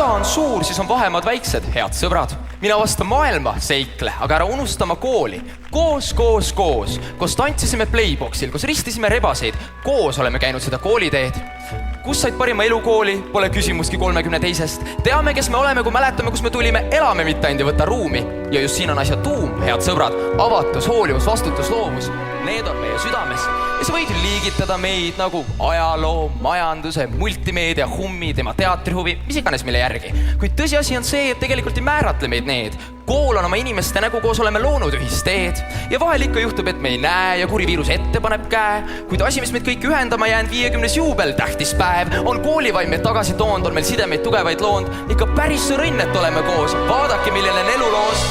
süda on suur, siis on vahemaad väiksed, head sõbrad. Mina vastan maailma seikle, aga ära unustama kooli. Koos tantsisime Playboxil, koos ristisime rebaseid. Koos oleme käinud seda kooliteed. Kus said parima elukooli? Pole küsimuski 32. Teame, kes me oleme, kui mäletame, kus me tulime. Elame mitte ainult ja võtta ruumi. Ja just siin on asja tuum, head sõbrad. Avatus, hoolivus, vastutus, loovus. Need on meie südames. Ja sa võid liigitada meid nagu ajaloo, majanduse, multimeedia, hummi, tema teatrihuvi, mis iganes meile järgi. Kuid tõsiasi on see, et tegelikult ei määratle meid need. Kool on oma inimeste nägu, koos oleme loonud ühist teed. Ja vahel ikka juhtub, et me ei näe ja kuri viirus ette paneb käe. Kuid asi, mis meid kõik ühendama jäänud 50. juubel, tähtis päev, on koolivaim meid tagasi toonud, on meil sidemeid tugevaid loond. Ikka päris sõrõnn, et oleme koos. Vaadake, milline on eluloos.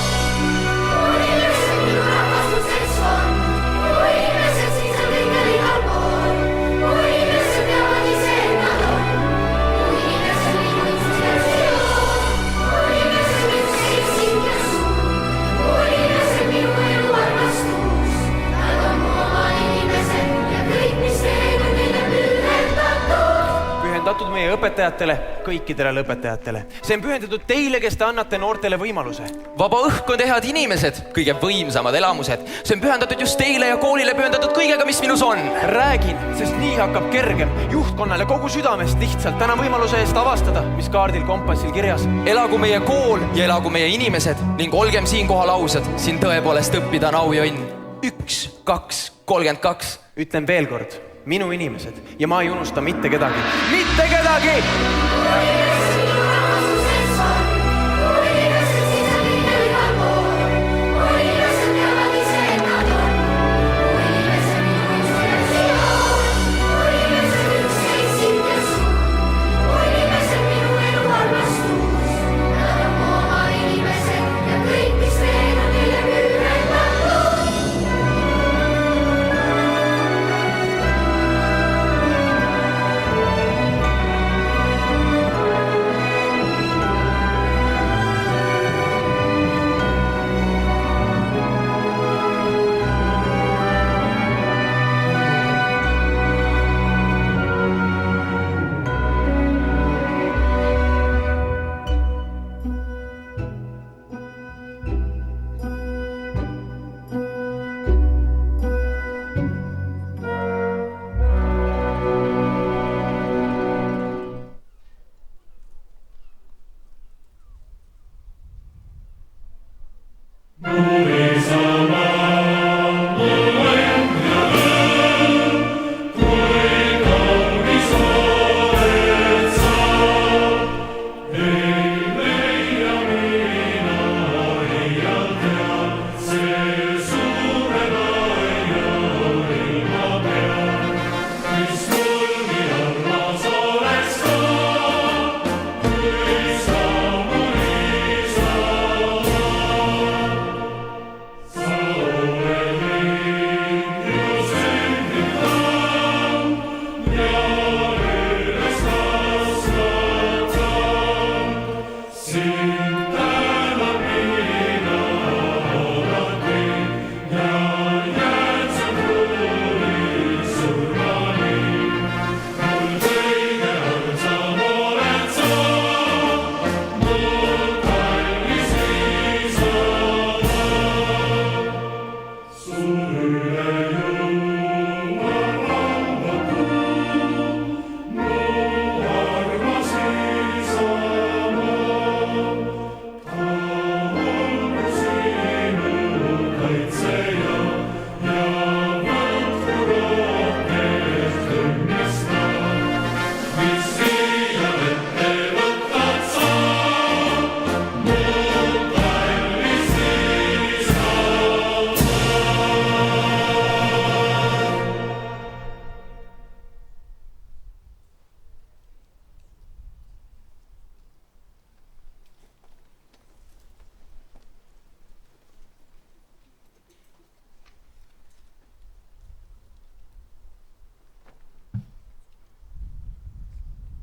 Pühendatud meie õpetajatele, kõikidele lõpetajatele. See on pühendatud teile, kes te annate noortele võimaluse. Vaba õhk on tehad inimesed, kõige võimsamad elamused. See on pühendatud just teile ja koolile pühendatud kõigega, mis minus on. Räägin, sest nii hakkab kergem. Juhtkonnale kogu südamest lihtsalt täna võimaluse eest avastada, mis kaardil kompassil kirjas. Elagu meie kool ja elagu meie inimesed ning olgem siin kohal ausad. Siin tõepoolest õppida on au ja õnn. 1, 2, 32. Ütlen veel kord. Minu inimesed ja ma ei unusta mitte kedagi. Mitte kedagi!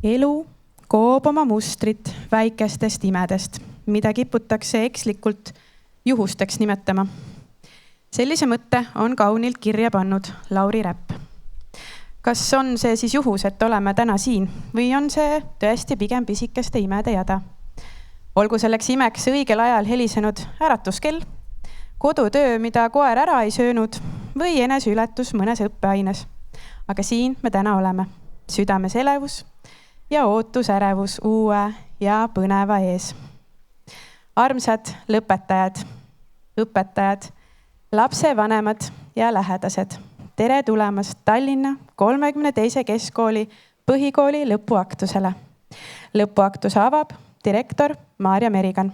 Elu koob oma mustrit väikestest imedest, mida kiputakse ekslikult juhusteks nimetama. Sellise mõtte on kaunilt kirja pannud Lauri Räpp. Kas on see siis juhus, et oleme täna siin või on see tõesti pigem pisikeste imede jada? Olgu selleks imeks õigel ajal helisenud äratuskell, kodutöö, mida koer ära ei söönud või eneseületus mõnes õppeaines. Aga siin me täna oleme, südames elevus ja ootusärevus uue ja põneva ees. Armsad lõpetajad, õpetajad, lapsevanemad ja lähedased. Tere tulemast Tallinna 32. keskkooli põhikooli lõpuaktusele. Lõpuaktuse avab direktor Maarja Merigan.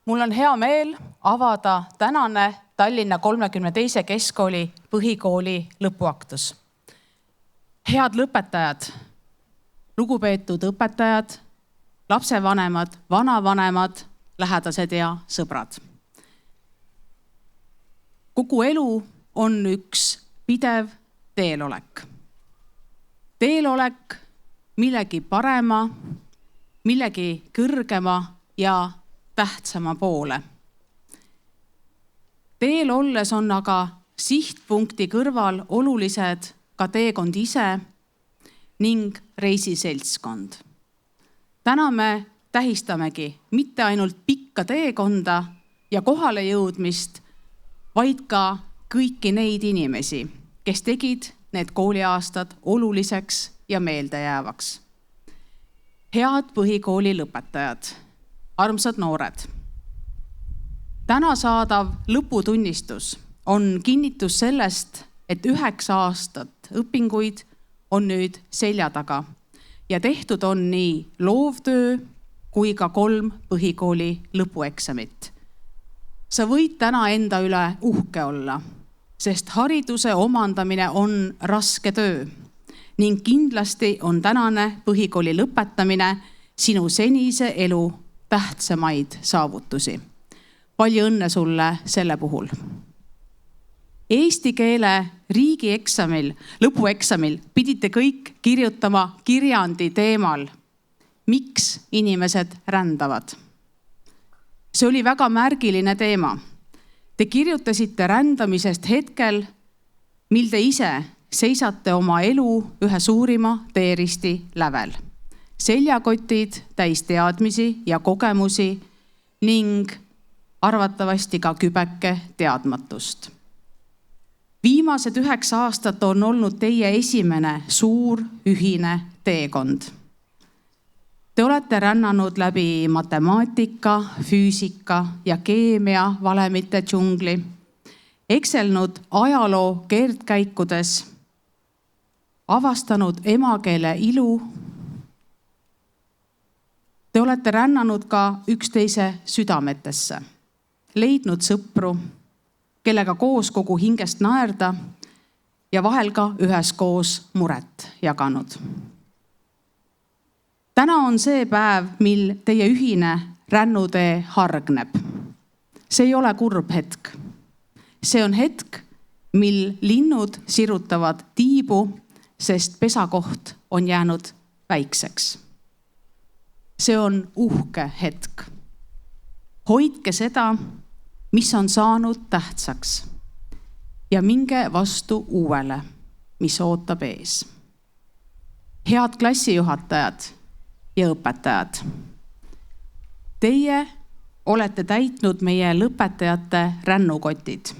Mul on hea meel avada tänane Tallinna 32. keskkooli põhikooli lõpuaktus. Head lõpetajad, lugupeetud õpetajad, lapsevanemad, vanavanemad, lähedased ja sõbrad. Kogu elu on üks pidev teelolek. Teelolek millegi parema, millegi kõrgema ja tähtsama poole. Teel olles on aga sihtpunkti kõrval olulised ka teekond ise ning reisiseltskond. Täna me tähistamegi mitte ainult pikka teekonda ja kohale jõudmist, vaid ka kõiki neid inimesi, kes tegid need kooliaastad oluliseks ja meeldejäävaks. Head põhikooli lõpetajad, armsad noored. Täna saadav lõputunnistus on kinnitus sellest, et 9 aastat õpinguid on nüüd selja taga ja tehtud on nii loovtöö kui ka 3 põhikooli lõpueksamit. Sa võid täna enda üle uhke olla, sest hariduse omandamine on raske töö ning kindlasti on tänane põhikooli lõpetamine sinu senise elu tähtsamaid saavutusi. Palju õnne sulle selle puhul. Eesti keele riigieksamil, lõpueksamil pidite kõik kirjutama kirjandi teemal, miks inimesed rändavad. See oli väga märgiline teema. Te kirjutasite rändamisest hetkel, mil te ise seisate oma elu ühe suurima teeristi lävel. Seljakotid täis teadmisi ja kogemusi ning arvatavasti ka kübeke teadmatust. Viimased 9 aastat on olnud teie esimene suur ühine teekond. Te olete rännanud läbi matemaatika, füüsika ja keemia valemite džungli, ekselnud ajaloo keerdkäikudes, avastanud emakeele ilu. Te olete rännanud ka üksteise südametesse, leidnud sõpru, kellega koos kogu hingest naerda ja vahel ka üheskoos muret jaganud. Täna on see päev, mil teie ühine rännutee hargneb. See ei ole kurb hetk. See on hetk, mil linnud sirutavad tiibu, sest pesakoht on jäänud väikseks. See on uhke hetk. Hoidke seda, mis on saanud tähtsaks ja minge vastu uuele, mis ootab ees. Head klassijuhatajad ja õpetajad. Teie olete täitnud meie lõpetajate rännukotid.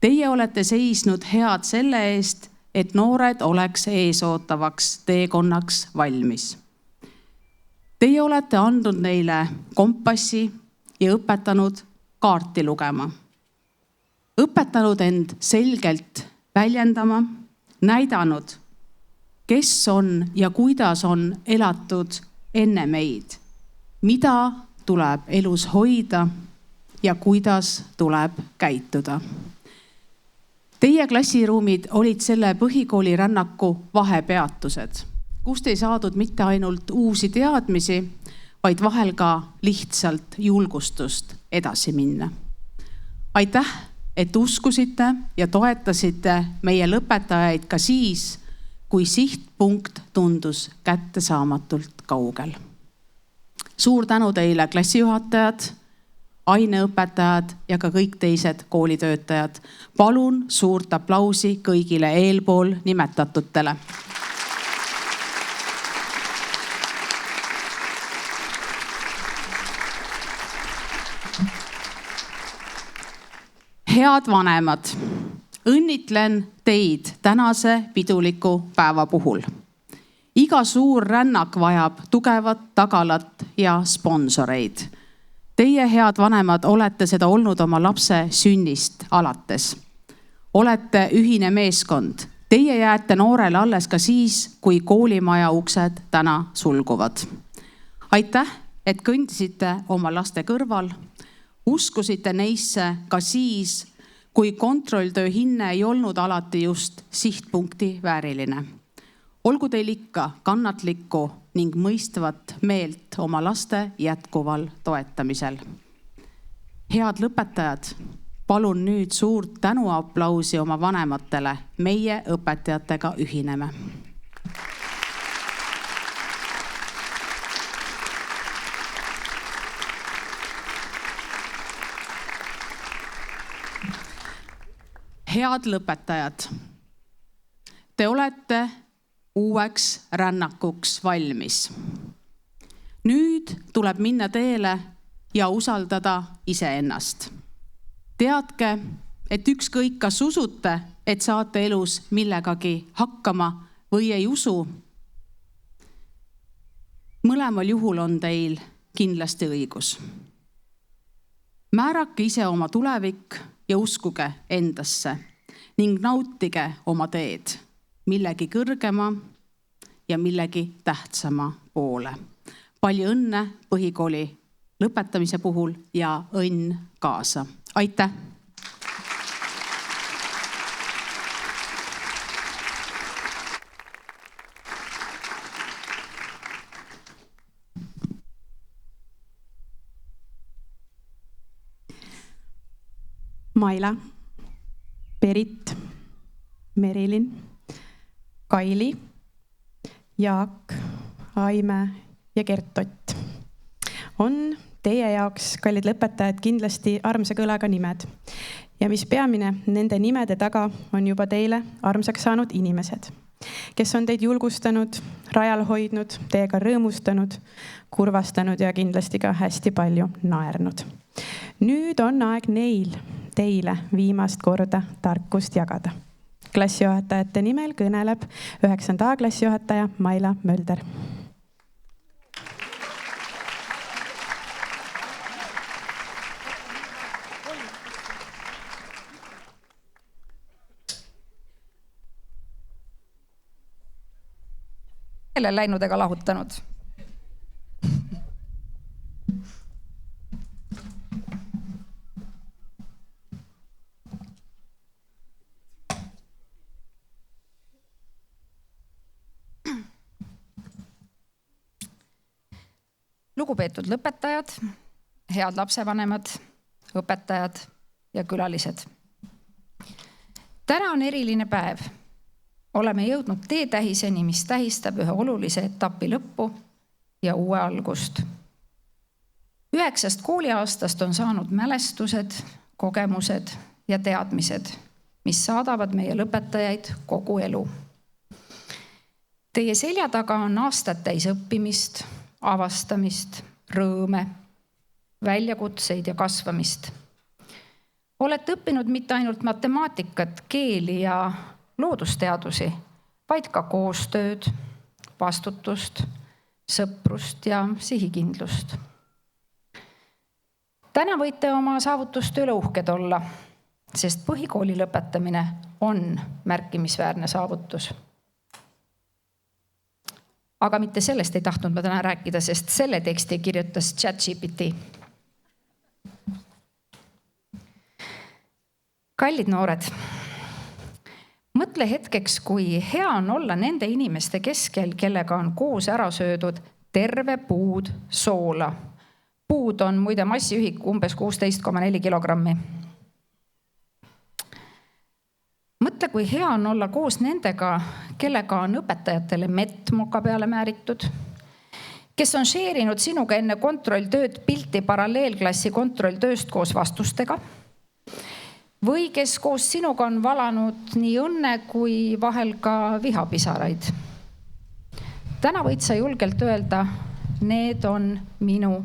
Teie olete seisnud head selle eest, et noored oleks eesootavaks teekonnaks valmis. Teie olete andnud neile kompassi ja õpetanud kaarti lugema. Õpetanud end selgelt väljendama, näidanud, kes on ja kuidas on elatud enne meid, mida tuleb elus hoida ja kuidas tuleb käituda. Teie klassiruumid olid selle põhikooli rännaku vahepeatused, kust ei saadud mitte ainult uusi teadmisi, vaid vahel ka lihtsalt julgustust edasi minna. Aitäh, et uskusite ja toetasite meie lõpetajaid ka siis, kui sihtpunkt tundus kättesaamatult kaugel. Suur tänu teile, klassijuhatajad, aineõpetajad ja ka kõik teised koolitöötajad. Palun suurt aplausi kõigile eelpool nimetatutele. Head vanemad, õnnitlen teid tänase piduliku päeva puhul. Iga suur rännak vajab tugevat tagalat ja sponsoreid. Teie, head vanemad, olete seda olnud oma lapse sünnist alates. Olete ühine meeskond. Teie jääte noorele alles ka siis, kui koolimaja uksed täna sulguvad. Aitäh, et kõndisite oma laste kõrval. Uskusite neisse ka siis, kui kontrolltöö hinne ei olnud alati just sihtpunkti vääriline. Olgu teil ikka kannatlikku ning mõistvat meelt oma laste jätkuval toetamisel. Head lõpetajad, palun nüüd suurt tänuaplausi oma vanematele. Meie õpetajatega ühineme. Head lõpetajad, te olete uueks rännakuks valmis. Nüüd tuleb minna teele ja usaldada iseennast. Teadke, et ükskõik kas usute, et saate elus millegagi hakkama või ei usu. Mõlemal juhul on teil kindlasti õigus. Määrake ise oma tulevik ja uskuge endasse ning nautige oma teed millegi kõrgema ja millegi tähtsama poole. Palju õnne põhikooli lõpetamise puhul ja õnn kaasa. Aitäh! Maila, Berit, Merilin, Kaili, Jaak, Aime ja Gert-Ott on teie jaoks, kallid lõpetajad, kindlasti armsa kõlaga nimed. Ja mis peamine, nende nimede taga on juba teile armsaks saanud inimesed, kes on teid julgustanud, rajal hoidnud, teiega rõõmustanud, kurvastanud ja kindlasti ka hästi palju naernud. Nüüd on aeg neil teile viimast korda tarkust jagada. Klassijuhatajate nimel kõneleb 9. A klassijuhataja Maila Mölder. Läinud ega lahutanud. Lugupeetud lõpetajad, head lapsevanemad, õpetajad ja külalised. Täna on eriline päev. Oleme jõudnud teetähiseni, mis tähistab ühe olulise etapi lõppu ja uue algust. 9 kooliaastast on saanud mälestused, kogemused ja teadmised, mis saadavad meie lõpetajaid kogu elu. Teie selja taga on aastad täis õppimist, avastamist, rõõme, väljakutseid ja kasvamist. Olete õppinud mitte ainult matemaatikat, keeli ja loodusteadusi, vaid ka koostööd, vastutust, sõprust ja sihikindlust. Täna võite oma saavutuste üle uhked olla, sest põhikooli lõpetamine on märkimisväärne saavutus. Aga mitte sellest ei tahtnud ma täna rääkida, sest selle teksti kirjutas ChatGPT. Kallid noored, mõtle hetkeks, kui hea on olla nende inimeste keskel, kellega on koos ära söödud terve puud soola. Puud on muide massiühik umbes 16,4 kilogrammi. Mõtle, kui hea on olla koos nendega, kellega on õpetajatele mett moka peale määritud, kes on share'inud sinuga enne kontrolltööd pilti paralleelklassi kontrolltööst koos vastustega või kes koos sinuga on valanud nii õnne kui vahel ka vihapisaraid. Täna võid sa julgelt öelda, need on minu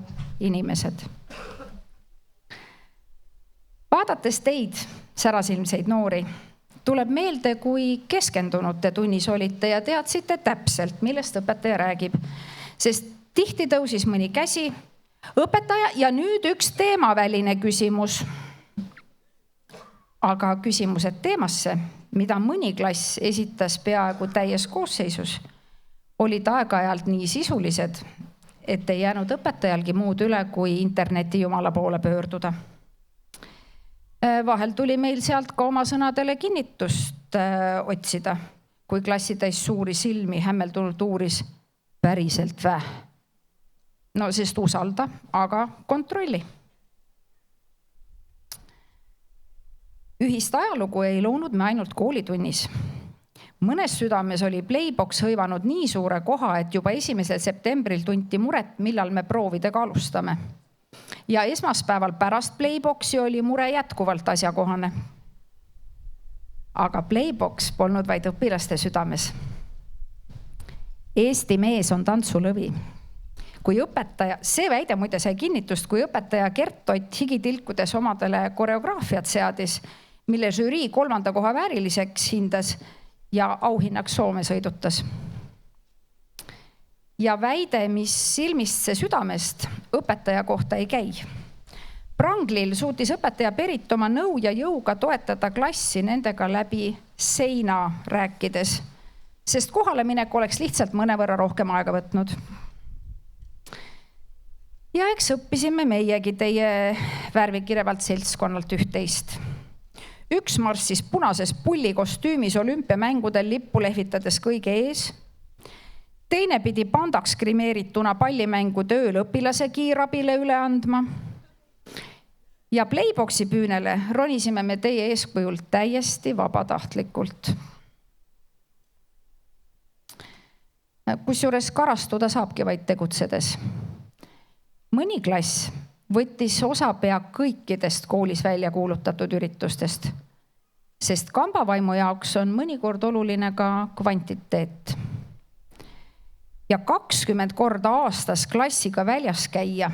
inimesed. Vaadates teid, särasilmseid noori, tuleb meelde, kui keskendunud te tunnis olite ja teadsite täpselt, millest õpetaja räägib. Sest tihti tõusis mõni käsi, õpetaja ja nüüd üks teemaväline küsimus. Aga küsimused teemasse, mida mõni klass esitas peaaegu täies koosseisus, olid aeg-ajalt nii sisulised, et ei jäänud õpetajalgi muud üle, kui interneti jumala poole pöörduda. Vahel tuli meil sealt ka oma sõnadele kinnitust otsida, kui klassi täis suuri silmi hämmeldunult uuris päriselt vä. No sest usalda, aga kontrolli. Ühist ajalugu ei loonud me ainult koolitunnis. Mõnes südames oli Playbox hõivanud nii suure koha, et juba 1. septembril tunti muret, millal me proovidega alustame. Ja esmaspäeval pärast Playboxi oli mure jätkuvalt asjakohane. Aga Playbox polnud vaid õpilaste südames. Eesti mees on tantsulõvi. Kui õpetaja, see väide muide sai kinnitust, kui õpetaja Gert Ott higitilkudes omadele koreograafiat seadis, mille žürii 3. koha vääriliseks hindas ja auhinnaks Soome sõidutas. Ja väide, mis silmist see südamest, õpetaja kohta ei käi. Pranglil suutis õpetaja Perit oma nõu ja jõuga toetada klassi nendega läbi seina rääkides, sest kohaleminek oleks lihtsalt mõnevõrra rohkem aega võtnud. Ja eks õppisime meiegi teie värvikirevalt seltskonnalt üht-teist. Üks marssis punases pullikostüümis olümpiamängudel lippu lehvitades kõige ees. Teine pidi pandaks krimeerituna pallimängu tööl õpilase kiirabile üle andma. Ja Playboxi püünele ronisime me teie eeskujult täiesti vabatahtlikult. Kusjuures karastuda saabki vaid tegutsedes. Mõni klass võttis osa pea kõikidest koolis välja kuulutatud üritustest, sest kambavaimu jaoks on mõnikord oluline ka kvantiteet. Ja 20 korda aastas klassiga väljas käia.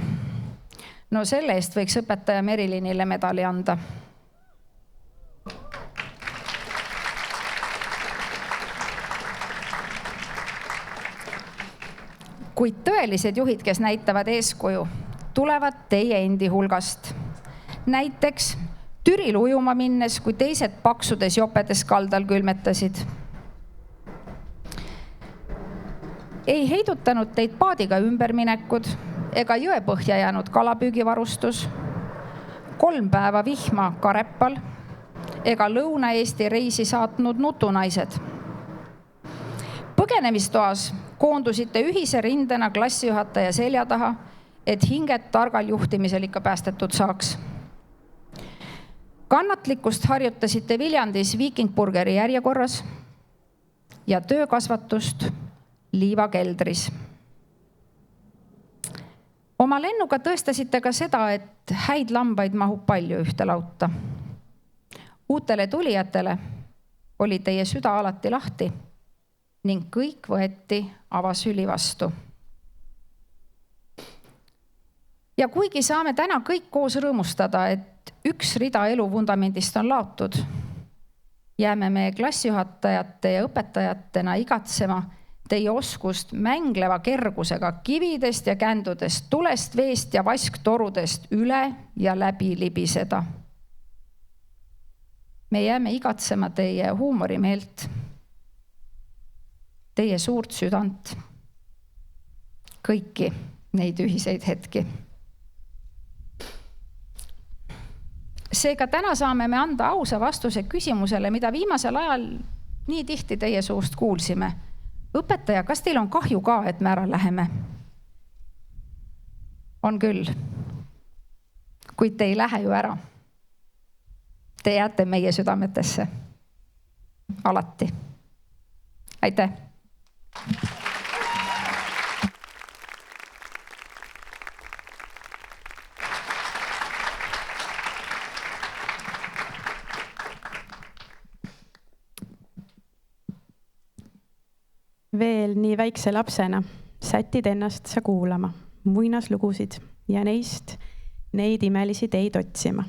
No selle eest võiks õpetaja Merilinile medali anda. Kuid tõelised juhid, kes näitavad eeskuju, tulevad teie endi hulgast. Näiteks Türil ujuma minnes, kui teised paksudes jopedes kaldal külmetasid. Ei heidutanud teid paadiga ümberminekud ega jõepõhja jäänud kalapüügivarustus, 3 päeva vihma Karepal ega Lõuna-Eesti reisi saatnud nutunaised. Põgenemistoas koondusite ühise rindena klassijuhataja selja taha, et hinged targal juhtimisel ikka päästetud saaks. Kannatlikkust harjutasite Viljandis Viikingburgeri järjekorras ja töökasvatust liivakeldris. Oma lennuga tõestasite ka seda, et häid lambaid mahub palju ühte lauta. Uutele tulijatele oli teie süda alati lahti ning kõik võeti avasüli vastu. Ja kuigi saame täna kõik koos rõõmustada, et üks rida elu vundamendist on laotud, jääme me klassijuhatajate ja õpetajatena igatsema teie oskust mängleva kergusega kividest ja kändudest, tulest, veest ja vasktorudest üle ja läbi libiseda. Me jääme igatsema teie huumorimeelt, teie suurt südant, kõiki neid ühiseid hetki. Seega täna saame me anda ausa vastuse küsimusele, mida viimasel ajal nii tihti teie suust kuulsime. Õpetaja, kas teil on kahju ka, et me ära läheme? On küll. Kuid te ei lähe ju ära. Te jääte meie südametesse. Alati. Aitäh! Veel nii väikse lapsena sätid ennast sa kuulama muinaslugusid ja neist neid imelisi teid otsima.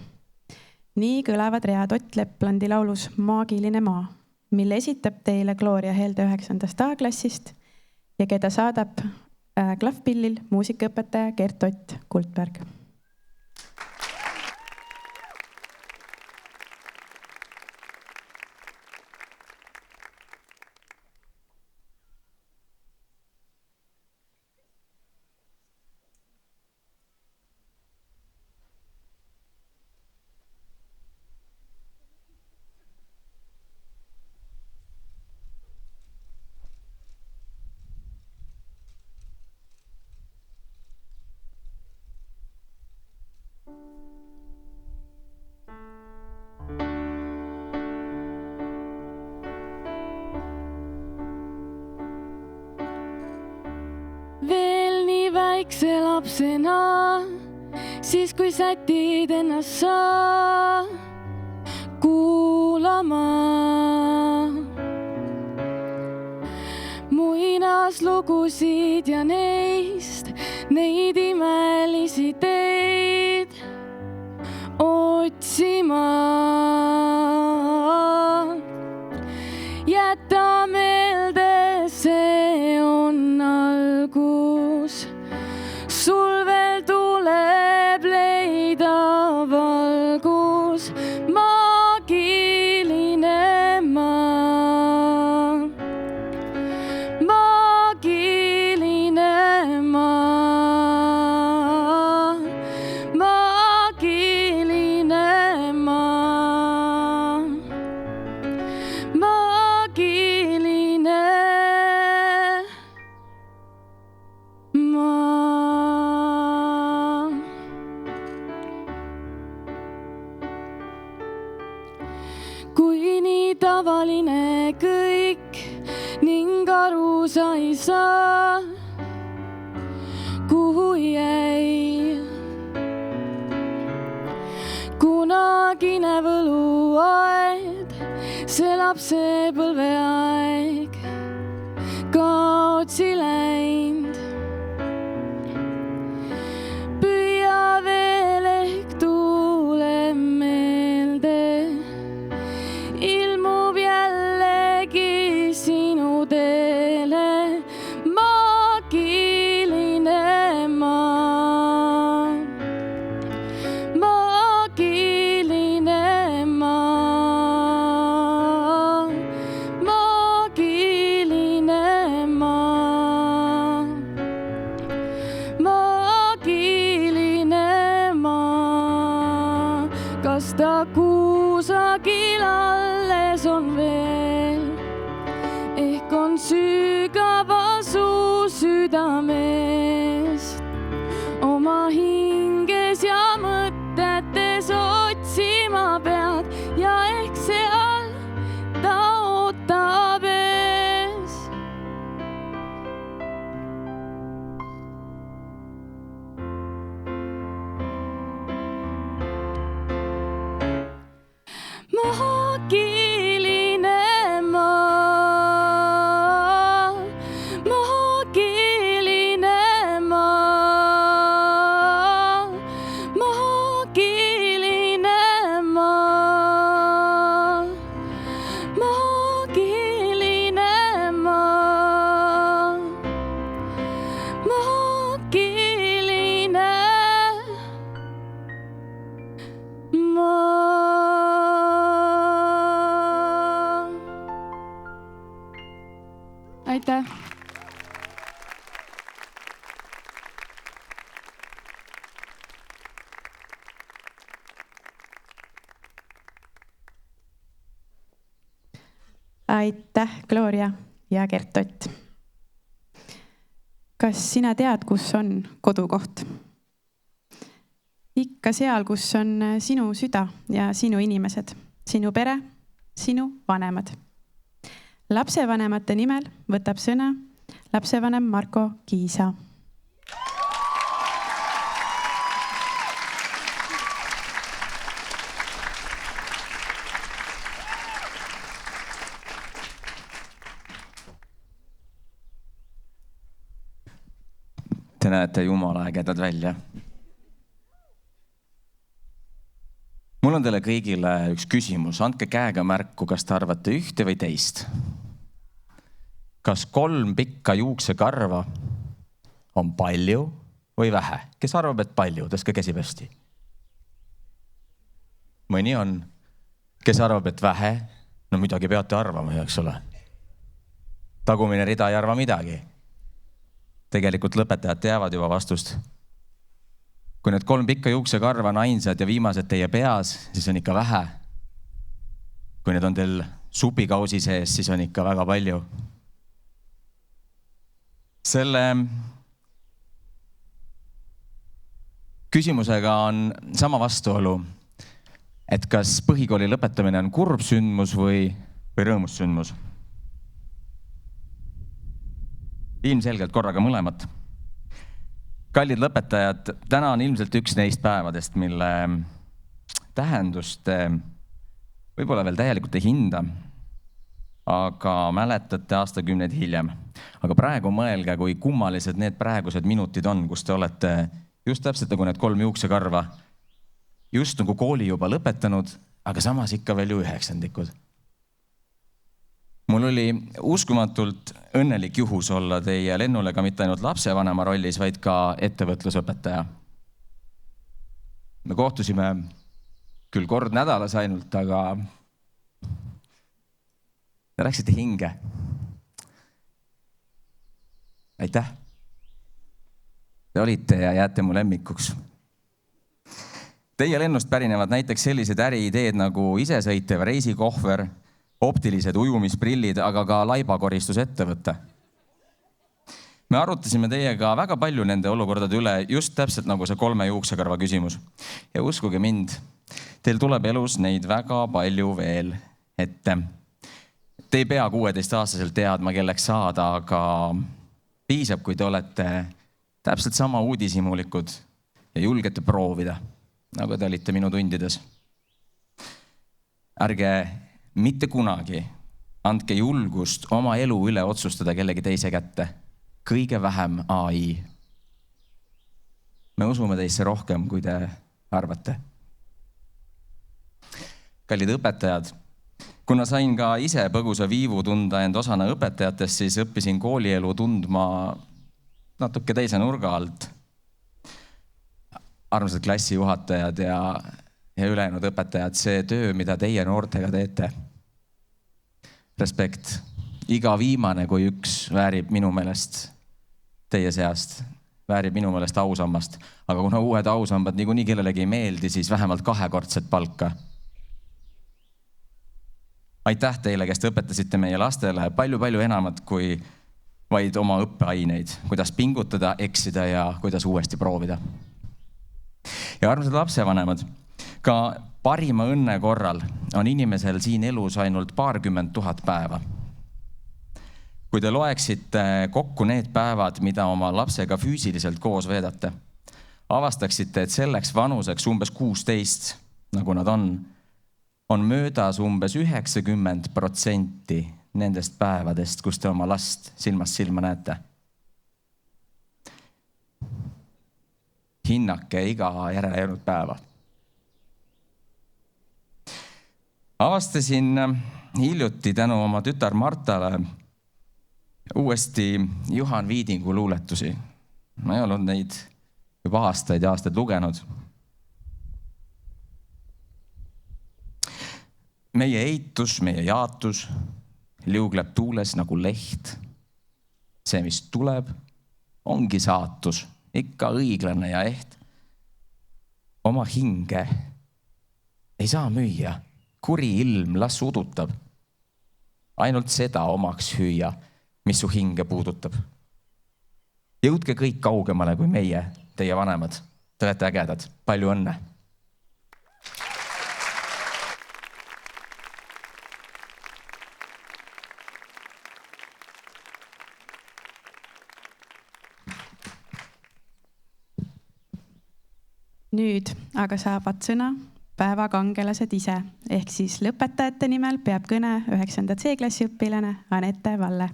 Nii kõlavad read Ott Leplandi laulus Maagiline maa, mille esitab teile Gloria Helde 9. A-klassist ja keda saadab klavpillil muusikaõpetaja Gert Ott Kultberg. Veel nii väikse lapsena, siis kui sätid ennast sa kuulama muinaslugusid ja neist neid imelisi teid otsima. Jäta meelde, see on algus. Sul veel tuleb leida valgus. Maagiline maa. Maagiline maa. Maagiline maa. Maagiline maa. Kui nii tavaline kõik ning aru sa ei saa, kuhu jäi kunagine võluaed, see lapsepõlveaeg kaotsi läinud. Püüa veel ehk tule meelde, ilmub jällegi sinu teele maagiline maa. Maagiline maa. Maagiline maa. Maagiline maa. Kas ta kusagil alles on veel? Ehk on sügava su südamest oma hinges ja mõtetes otsima pead ja ehk seal ta ootab ees. Maagiline maa. Maagiline maa. Maagiline maa. Maagiline maa. Maagiline maa. Aitäh! Aitäh, Gloria ja Gert Ott. Kas sina tead, kus on kodukoht? Ikka seal, kus on sinu süda ja sinu inimesed, sinu pere, sinu vanemad. Lapsevanemate nimel võtab sõna lapsevanem Marko Kiisa. Te näete jumala ägedad välja. Mul on teile kõigile üks küsimus. Andke käega märku, kas te arvate ühte või teist. Kas 3 pikka juuksekarva on palju või vähe? Kes arvab, et palju? Tõstke käsi püsti. Mõni on. Kes arvab, et vähe? No midagi peate arvama, eks ole. Tagumine rida ei arva midagi. Tegelikult lõpetajad teavad juba vastust. Kui need 3 pikka juuksekarva on ainsad ja viimased teie peas, siis on ikka vähe. Kui need on teil supikausi sees, siis on ikka väga palju. Selle küsimusega on sama vastuolu, et kas põhikooli lõpetamine on kurb sündmus või rõõmus sündmus. Ilmselgelt korraga mõlemat. Kallid lõpetajad, täna on ilmselt üks neist päevadest, mille tähendust võib-olla veel täielikult ei hinda, aga mäletate aastakümneid hiljem. Aga praegu mõelge, kui kummalised need praegused minutid on, kus te olete just täpselt nagu need 3 juuksekarva, just nagu kooli juba lõpetanud, aga samas ikka veel ju 9-ndikud. Mul oli uskumatult õnnelik juhus olla teie lennulega mitte ainult lapsevanema rollis, vaid ka ettevõtlusõpetaja. Me kohtusime küll kord nädalas ainult, aga te läksite hinge. Aitäh. Te olite ja jääte mu lemmikuks. Teie lennust pärinevad näiteks sellised äriideed nagu isesõitev reisikohver, optilised ujumisprillid, aga ka laibakoristusettevõte. Me arutasime teiega väga palju nende olukordade üle, just täpselt nagu see 3 juuksekarva küsimus. Ja uskuge mind, teil tuleb elus neid väga palju veel ette. Te ei pea 16-aastaselt teadma, kelleks saada, aga piisab, kui te olete täpselt sama uudishimulikud ja julgete proovida, nagu te olite minu tundides. Ärge mitte kunagi andke julgust oma elu üle otsustada kellegi teise kätte. Kõige vähem AI. Me usume teisse rohkem, kui te arvate. Kallid õpetajad, kuna sain ka ise põgusa viivu tunda end osana õpetajatest, siis õppisin koolielu tundma natuke teise nurga alt. Armsad klassijuhatajad ja ülejäänud õpetajad, see töö, mida teie noortega teete. Respekt. Iga viimane kui üks väärib minu meelest teie seast, väärib minu meelest ausammast. Aga kuna uued ausambad niikuinii kellelegi ei meeldi, siis vähemalt 2-kordset palka. Aitäh teile, kes te õpetasite meie lastele palju-palju enamat kui vaid oma õppeaineid, kuidas pingutada, eksida ja kuidas uuesti proovida. Ja armsad lapsevanemad, ka parima õnne korral on inimesel siin elus ainult 20 000 päeva. Kui te loeksite kokku need päevad, mida oma lapsega füüsiliselt koos veedate, avastaksite, et selleks vanuseks umbes 16, nagu nad on möödas umbes 90% nendest päevadest, kus te oma last silmast silma näete. Hinnake iga järele jäänud päeva. Avastasin hiljuti tänu oma tütar Martale uuesti Juhan Viidingu luuletusi. Ma ei olnud neid juba aastaid ja aastaid lugenud. Meie eitus, meie jaatus liugleb tuules nagu leht. See, mis tuleb, ongi saatus, ikka õiglane ja eht. Oma hinge ei saa müüa. Kuri ilm las udutab. Ainult seda omaks hüüa, mis su hinge puudutab. Jõudke kõik kaugemale kui meie, teie vanemad. Te olete ägedad. Palju õnne. Nüüd aga saavad sõna päevakangelased ise, ehk siis lõpetajate nimel peab kõne 9. C-klassi õpilane Anette Valle.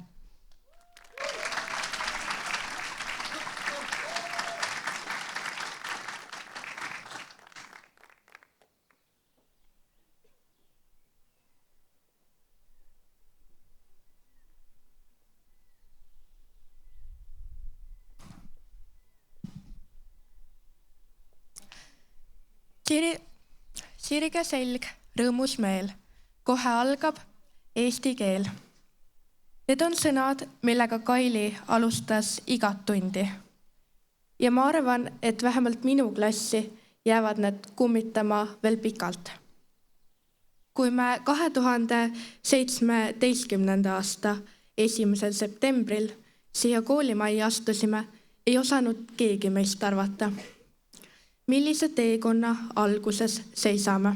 sirge selg, rõõmus meel, kohe algab eesti keel. Need on sõnad, millega Kaili alustas igat tundi. Ja ma arvan, et vähemalt minu klassi jäävad need kummitama veel pikalt. Kui me 2017. aasta 1. septembril siia koolimajja astusime, ei osanud keegi meist arvata, millise teekonna alguses seisame.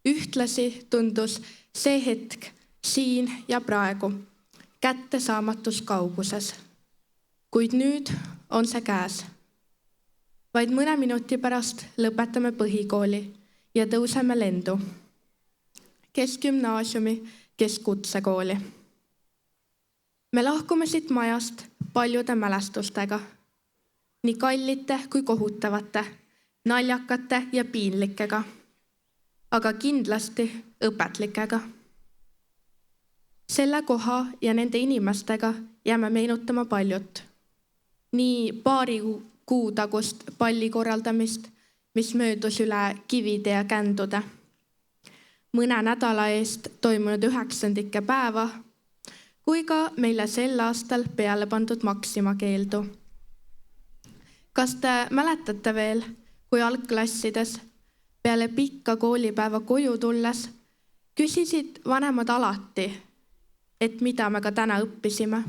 Ühtlasi tundus see hetk siin ja praegu kättesaamatus kauguses. Kuid nüüd on see käes. Vaid mõne minuti pärast lõpetame põhikooli ja tõuseme lendu. Kes gümnaasiumi, kes kutsekooli. Me lahkume siit majast paljude mälestustega. Nii kallite kui kohutavate, naljakate ja piinlikega. Aga kindlasti õpetlikega. Selle koha ja nende inimestega jääme meenutama paljut. Nii paari kuu tagust palli korraldamist, mis möödus üle kivide ja kändude. Mõne nädala eest toimunud 9. päeva, kui ka meile sel aastal peale pandud Maxima keeldu. Kas te mäletate veel, kui algklassides peale pikka koolipäeva koju tulles küsisid vanemad alati, et mida me ka täna õppisime?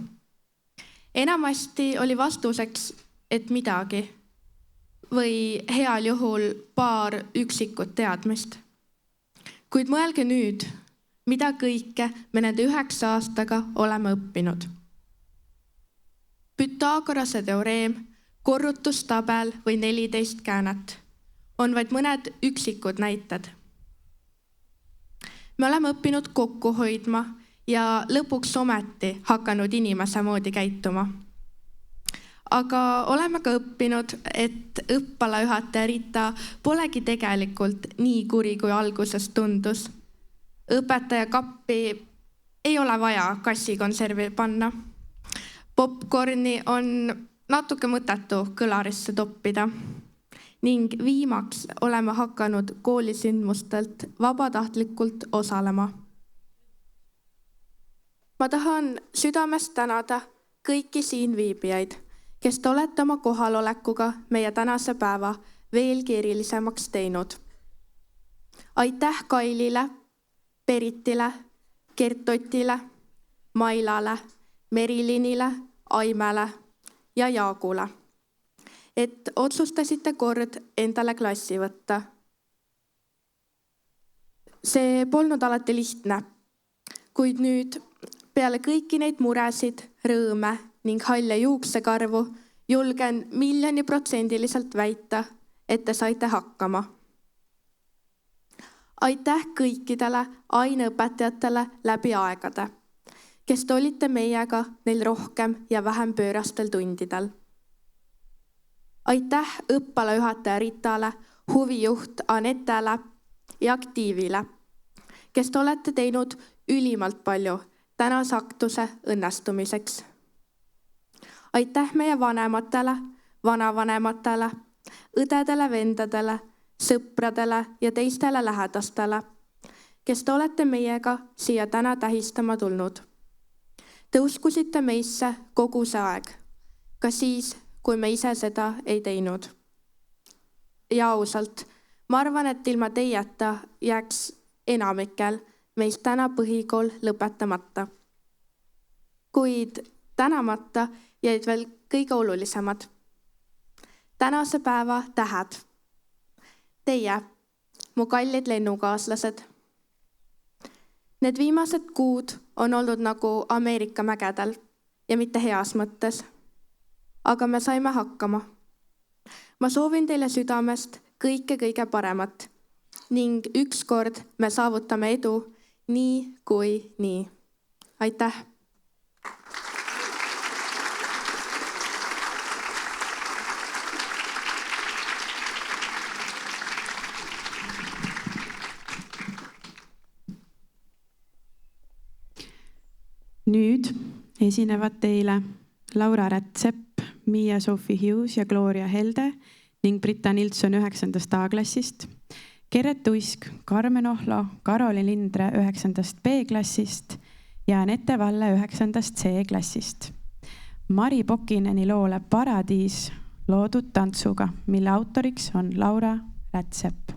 Enamasti oli vastuseks, et midagi või heal juhul paar üksikut teadmist. Kuid mõelge nüüd, mida kõike me nende 9 aastaga oleme õppinud. Pythagorase teoreem, korrutustabel või 14 käänet on vaid mõned üksikud näited. Me oleme õppinud kokku hoidma ja lõpuks ometi hakanud inimese moodi käituma. Aga oleme ka õppinud, et õppalajuhataja Rita polegi tegelikult nii kuri, kui alguses tundus. Õpetaja kappi ei ole vaja kassikonservi panna. Popcorni on natuke mõttetu kõlarisse toppida. Ning viimaks oleme hakanud koolisündmustelt vabatahtlikult osalema. Ma tahan südamest tänada kõiki siin viibijaid, kes te olete oma kohalolekuga meie tänase päeva veelgi erilisemaks teinud. Aitäh Kailile, Peritile, Kertotile, Mailale, Merilinile, Aimele ja Jaagule, et otsustasite kord endale klassi võtta. See polnud alati lihtne, kuid nüüd peale kõiki neid muresid, rõõme ning halle juuksekarvu julgen 1,000,000% väita, et te saite hakkama. Aitäh kõikidele aineõpetajatele läbi aegade, kes te olite meiega neil rohkem ja vähem pöörastel tundidel. Aitäh õppalajuhataja Ritale, huvijuht Anetele ja aktiivile, kes te olete teinud ülimalt palju tänase aktuse õnnestumiseks. Aitäh meie vanematele, vanavanematele, õdedele, vendadele, sõpradele ja teistele lähedastele, kes te olete meiega siia täna tähistama tulnud. Te uskusite meisse kogu see aeg, ka siis, kui me ise seda ei teinud. Ja ausalt, ma arvan, et ilma teieta jääks enamikel meil täna põhikool lõpetamata. Kuid tänamata jäid veel kõige olulisemad. Tänase päeva tähed. Teie, mu kallid lennukaaslased. Need viimased kuud on olnud nagu Ameerika mägedel ja mitte heas mõttes. Aga me saime hakkama. Ma soovin teile südamest kõige paremat ning ükskord me saavutame edu nii kui nii. Aitäh! Nüüd esinevad teile Laura Rätsepp, Miia Sophie Hughes ja Gloria Helde ning Brita Nilsson 9. A-klassist, Gerret Uisk, Karmen Ohlo, Karoli Lindre 9. B-klassist ja Anette Valle 9. C-klassist. Mari Pokineni loole Paradiis loodud tantsuga, mille autoriks on Laura Rätsepp.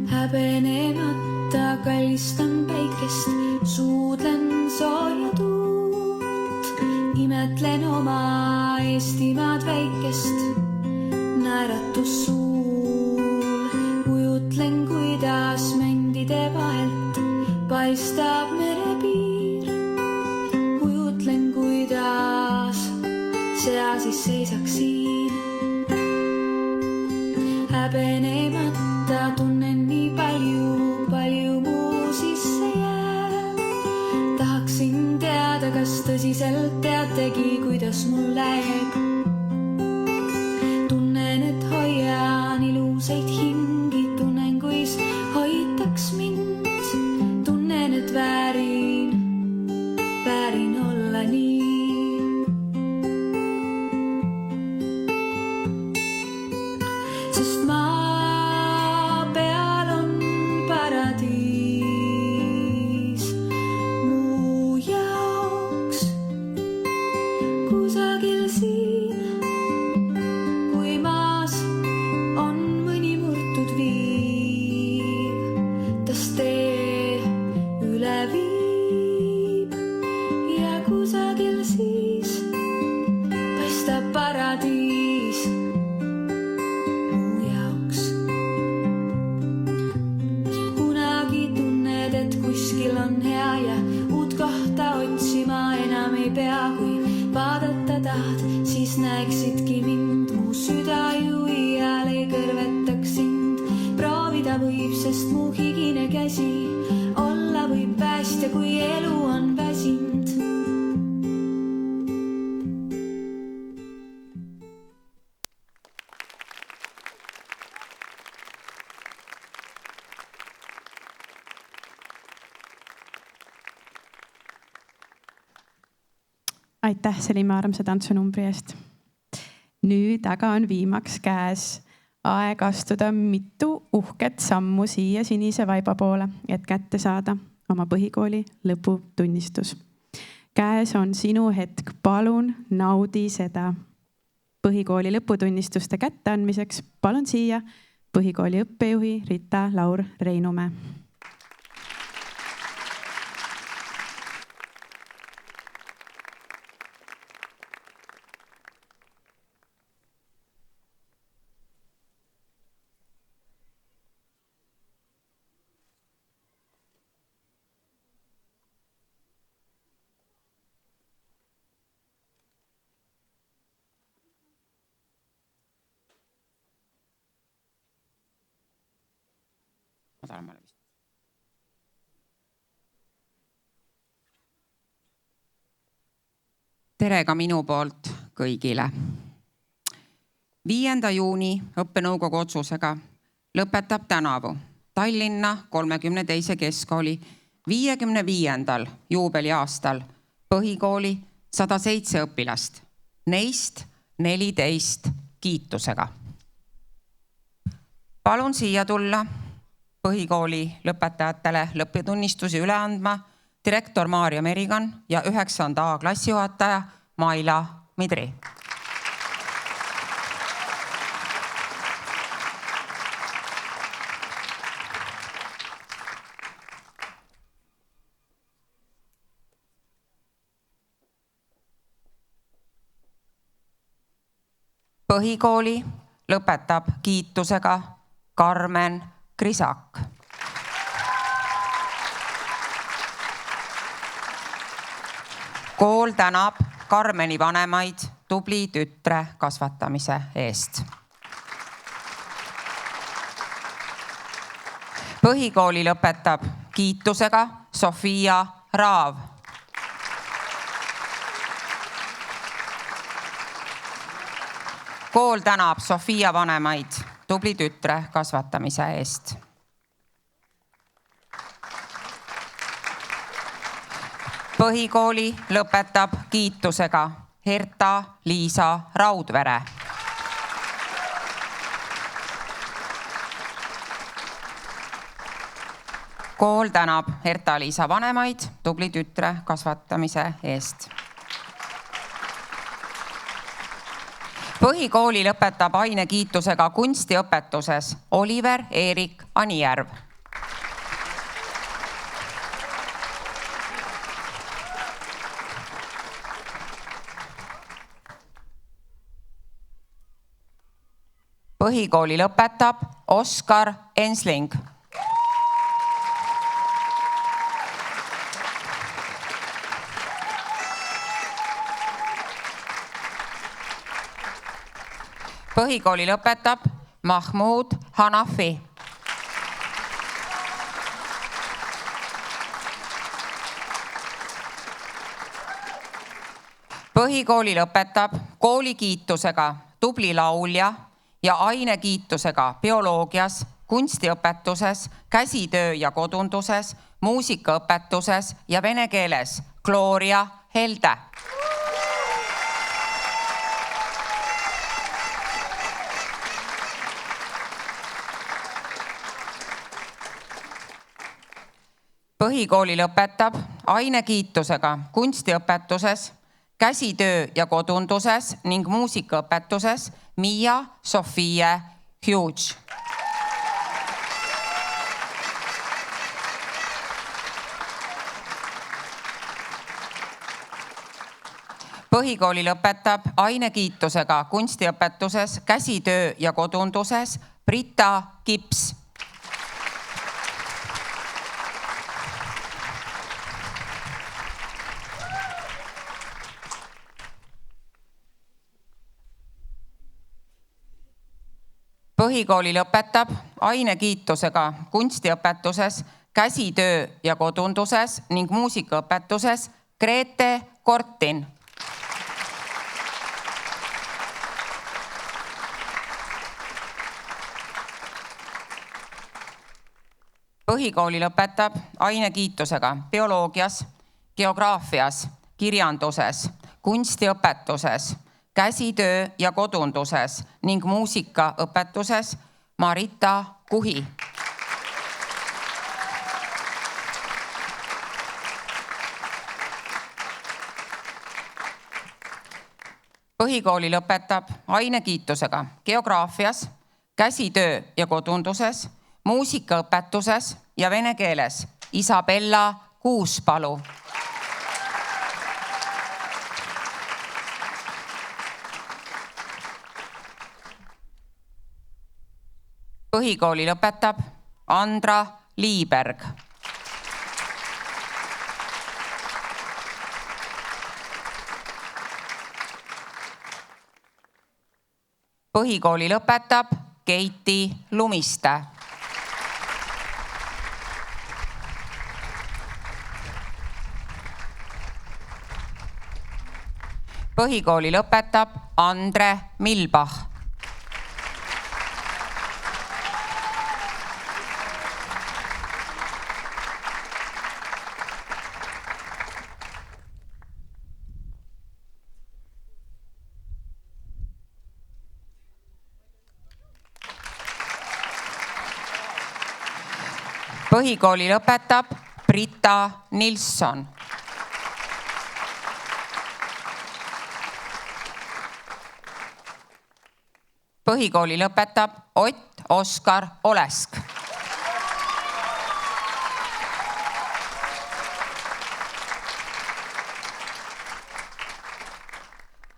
Häbenemata kallistan päikest, suudlen sooja tuult, imetlen oma Eestimaad väikest, naeratus suul, kujutlen, kuidas mändide vahelt paistab merepiir, kujutlen, kuidas sea siis seisaks siin. Häbenemata tunnen nii palju muu sisse jääb. Tahaksin teada, kas tõsiselt teategi, kuidas mul läheb. Tunnen, et hoian ilusaid hingi, tunnen, kuis hoitaks mind. Tunnen, et väärin olla nii. Sest maa peal on paradiis mu jaoks kusagil siin, kui maas on mõni murtud viiv, tas tee üle viib ja kusagil siis paistab paradiis. Kuskil on hea ja uut kohta otsima enam ei pea, kui vaadata tahad, siis näeksidki mind. Mu süda ju iial ei kõrvetaks sind. Proovida võib, sest mu higine käsi olla võib päästja, kui elu on väsind. Aitäh Selima armsa tantsunumbri eest. Nüüd aga on viimaks käes aeg astuda mitu uhket sammu siia sinise vaiba poole, et kätte saada oma põhikooli lõputunnistus. Käes on sinu hetk, palun naudi seda. Põhikooli lõputunnistuste kätteandmiseks palun siia põhikooli õppejuhi Rita Laur Reinumäe. Tere ka minu poolt kõigile. 5. juuni õppenõukogu otsusega lõpetab tänavu Tallinna 32. keskkooli 55. juubeliaastal põhikooli 107 õpilast, neist 14 kiitusega. Palun siia tulla põhikooli lõpetajatele lõputunnistusi üle andma direktor Maarja Merigan ja 9. A klassijuhataja Maila Midri. Põhikooli lõpetab kiitusega Karmen Krisak. Kool tänab Karmeni vanemaid tubli tütre kasvatamise eest. Põhikooli lõpetab kiitusega Sofia Raav. Kool tänab Sofia vanemaid tubli tütre kasvatamise eest. Põhikooli lõpetab kiitusega Herta-Liisa Raudvere. Kool tänab Herta-Liisa vanemaid tubli tütre kasvatamise eest. Põhikooli lõpetab ainekiitusega kunstiõpetuses Oliver Eerik Anijärv. Põhikooli lõpetab Oskar Ensling. Põhikooli lõpetab Mahmoud Hanafi. Põhikooli lõpetab koolikiitusega tubli laulja ja ainekiitusega bioloogias, kunstiõpetuses, käsitöö ja kodunduses, muusikaõpetuses ja vene keeles Gloria Helde. Põhikooli lõpetab ainekiitusega kunstiõpetuses, käsitöö ja kodunduses ning muusikaõpetuses Mia Sofie Hughes. Põhikooli lõpetab ainekiitusega kunstiõpetuses, käsitöö ja kodunduses Britta Kips. Põhikooli lõpetab ainekiitusega kunstiõpetuses, käsitöö ja kodunduses ning muusikaõpetuses Grete Kortin. Põhikooli lõpetab ainekiitusega bioloogias, geograafias, kirjanduses, kunstiõpetuses, käsitöö ja kodunduses ning muusikaõpetuses Marita Kuhi. Põhikooli lõpetab ainekiitusega geograafias, käsitöö ja kodunduses, muusikaõpetuses ja vene keeles Isabella Kuuspalu. Põhikooli lõpetab Andra Liiberg. Põhikooli lõpetab Keiti Lumiste. Põhikooli lõpetab Andre Milbach. Põhikooli lõpetab Britta Nilsson. Põhikooli lõpetab Ott Oskar Olesk.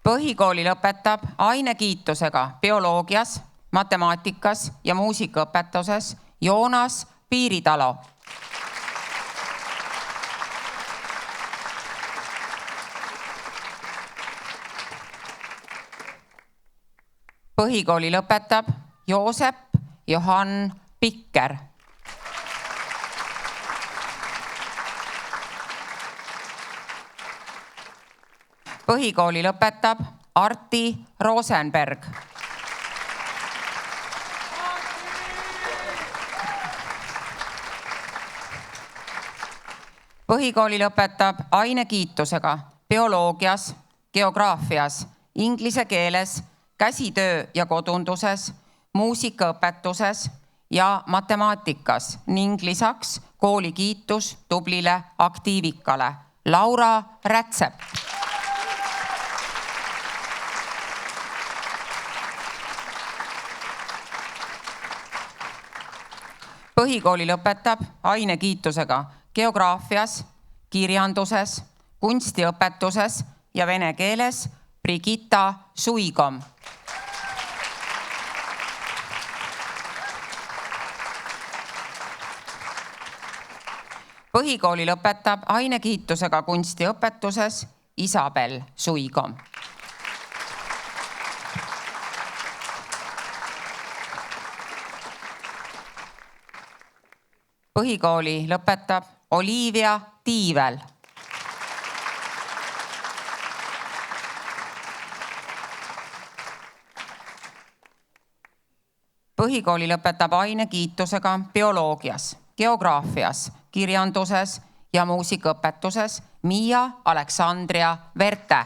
Põhikooli lõpetab ainekiitusega bioloogias, matemaatikas ja muusikaõpetuses Joonas Piiritalo. Põhikooli lõpetab Joosep Johan Pikker. Põhikooli lõpetab Arti Rosenberg. Põhikooli lõpetab ainekiitusega bioloogias, geograafias, inglise keeles, käsitöö ja kodunduses, muusikaõpetuses ja matemaatikas ning lisaks kooli kiitus tublile aktiivikale Laura Rätsep. Põhikooli lõpetab ainekiitusega geograafias, kirjanduses, kunstiõpetuses ja vene keeles Brigitta Suigom. Põhikooli lõpetab ainekiitusega kunstiõpetuses Isabel Suigom. Põhikooli lõpetab Olivia Tiivel. Põhikooli lõpetab ainekiitusega bioloogias, geograafias, kirjanduses ja muusikaõpetuses Miia Aleksandria Verte.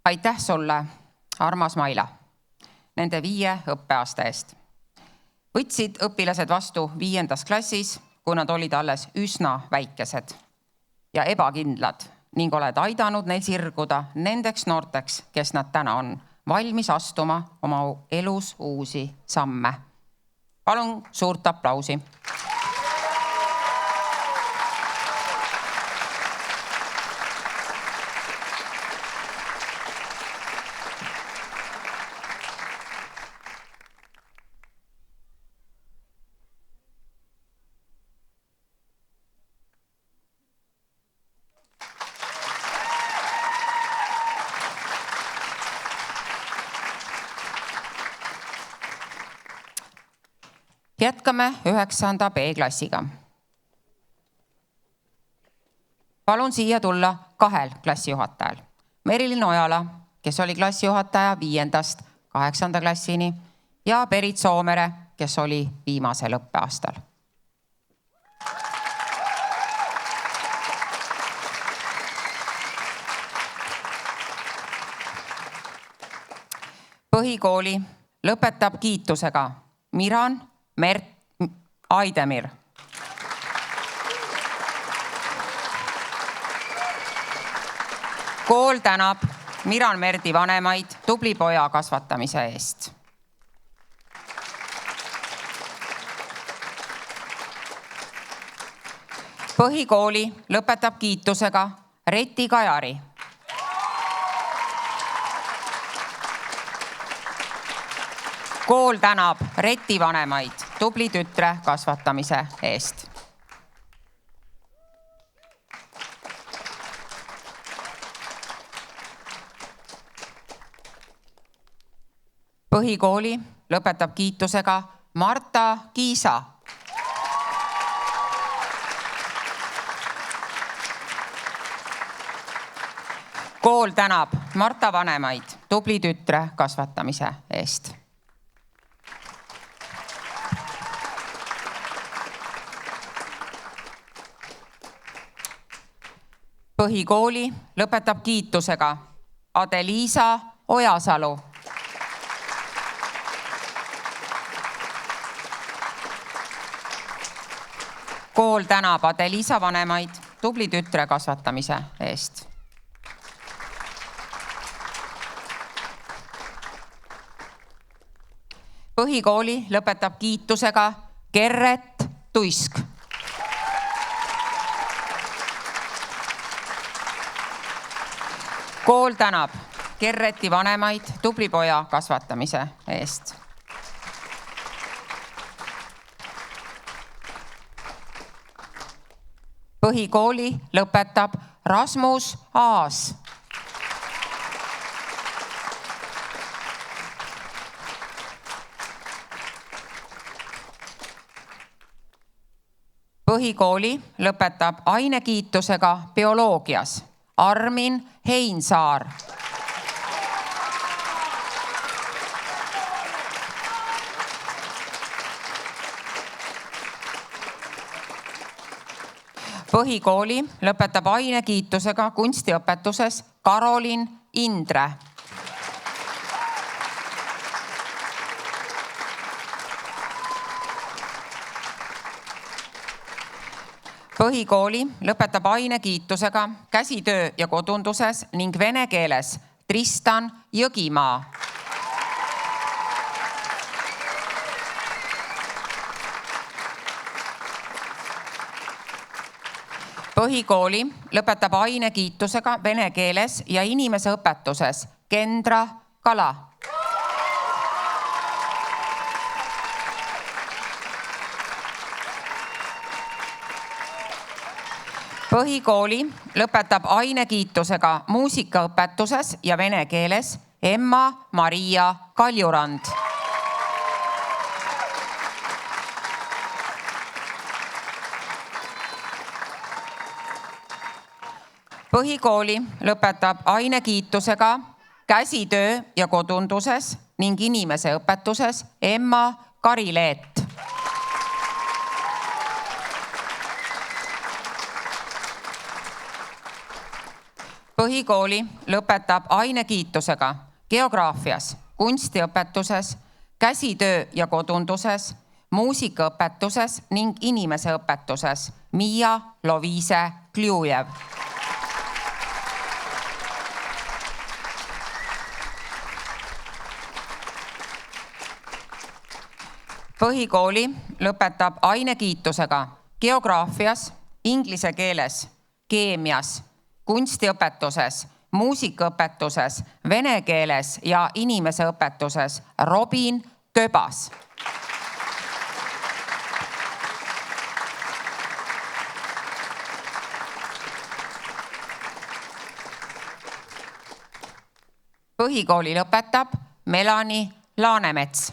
Aitäh sulle, armas Maila, nende 5 õppeaasta eest. Võtsid õpilased vastu 5. klassis, kui nad olid alles üsna väikesed ja ebakindlad ning oled aidanud neil sirguda nendeks noorteks, kes nad täna on, valmis astuma oma elus uusi samme. Palun suurt aplausi. Jätkame 9. B-klassiga. Palun siia tulla 2 klassijuhatajal. Merilin Ojala, kes oli klassijuhataja 5. 8. klassini ja Berit Soomere, kes oli viimasel õppeaastal. Põhikooli lõpetab kiitusega Miran Mert Aidemir. Kool tänab Miran Merdi vanemaid tubli poja kasvatamise eest. Põhikooli lõpetab kiitusega Reti Kajari. Kool tänab Reti vanemaid tubli tütre kasvatamise eest. Põhikooli lõpetab kiitusega Marta Kiisa. Kool tänab Marta vanemaid tubli tütre kasvatamise eest. Põhikooli lõpetab kiitusega Adeliisa Ojasalu. Kool tänab Adeliisa vanemaid tubli tütre kasvatamise eest. Põhikooli lõpetab kiitusega Gerret Tuisk. Kool tänab Gerreti vanemaid tubli poja kasvatamise eest. Põhikooli lõpetab Rasmus Aas. Põhikooli lõpetab ainekiitusega bioloogias Armin Heinsaar. Põhikooli lõpetab ainekiitusega kunstiõpetuses Karolin Indre. Põhikooli lõpetab ainekiitusega käsitöö ja kodunduses ning vene keeles Tristan Jõgimaa. Põhikooli lõpetab ainekiitusega vene keeles ja inimeseõpetuses Kendra Kala. Põhikooli lõpetab ainekiitusega muusikaõpetuses ja vene keeles Emma-Maria Kaljurand. Põhikooli lõpetab ainekiitusega käsitöö ja kodunduses ning inimeseõpetuses Emma Karileet. Põhikooli lõpetab ainekiitusega geograafias, kunstiõpetuses, käsitöö ja kodunduses, muusikaõpetuses ning inimeseõpetuses Miia Loviise Kljujev. Põhikooli lõpetab ainekiitusega geograafias, inglise keeles, keemias, kunstiõpetuses, muusikaõpetuses, vene keeles ja inimeseõpetuses Robin Köbas. Põhikooli lõpetab Melanie Laanemets.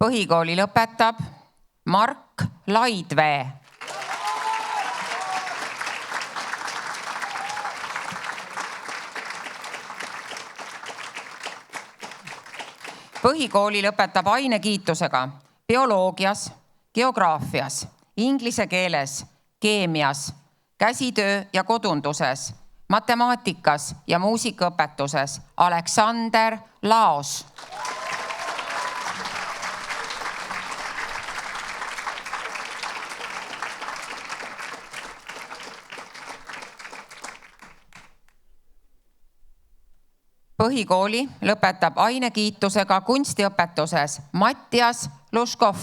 Põhikooli lõpetab Mark Laidvee. Põhikooli lõpetab ainekiitusega bioloogias, geograafias, inglise keeles, keemias, käsitöö ja kodunduses, matemaatikas ja muusikaõpetuses Aleksander Laos. Põhikooli lõpetab ainekiitusega kunstiõpetuses Mattias Luškov.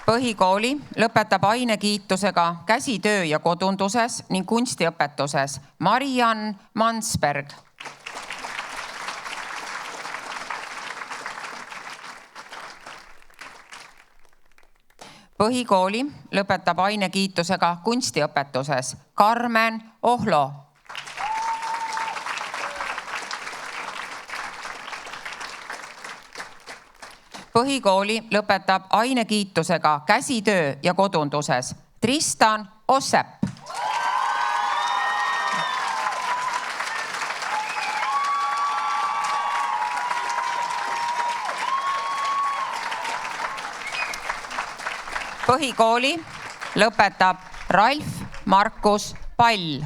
Põhikooli lõpetab ainekiitusega käsitöö ja kodunduses ning kunstiõpetuses Mariann Mansberg. Põhikooli lõpetab ainekiitusega kunstiõpetuses Karmen Ohlo. Põhikooli lõpetab ainekiitusega käsitöö ja kodunduses Tristan Ossep. Põhikooli lõpetab Ralf Markus Pall.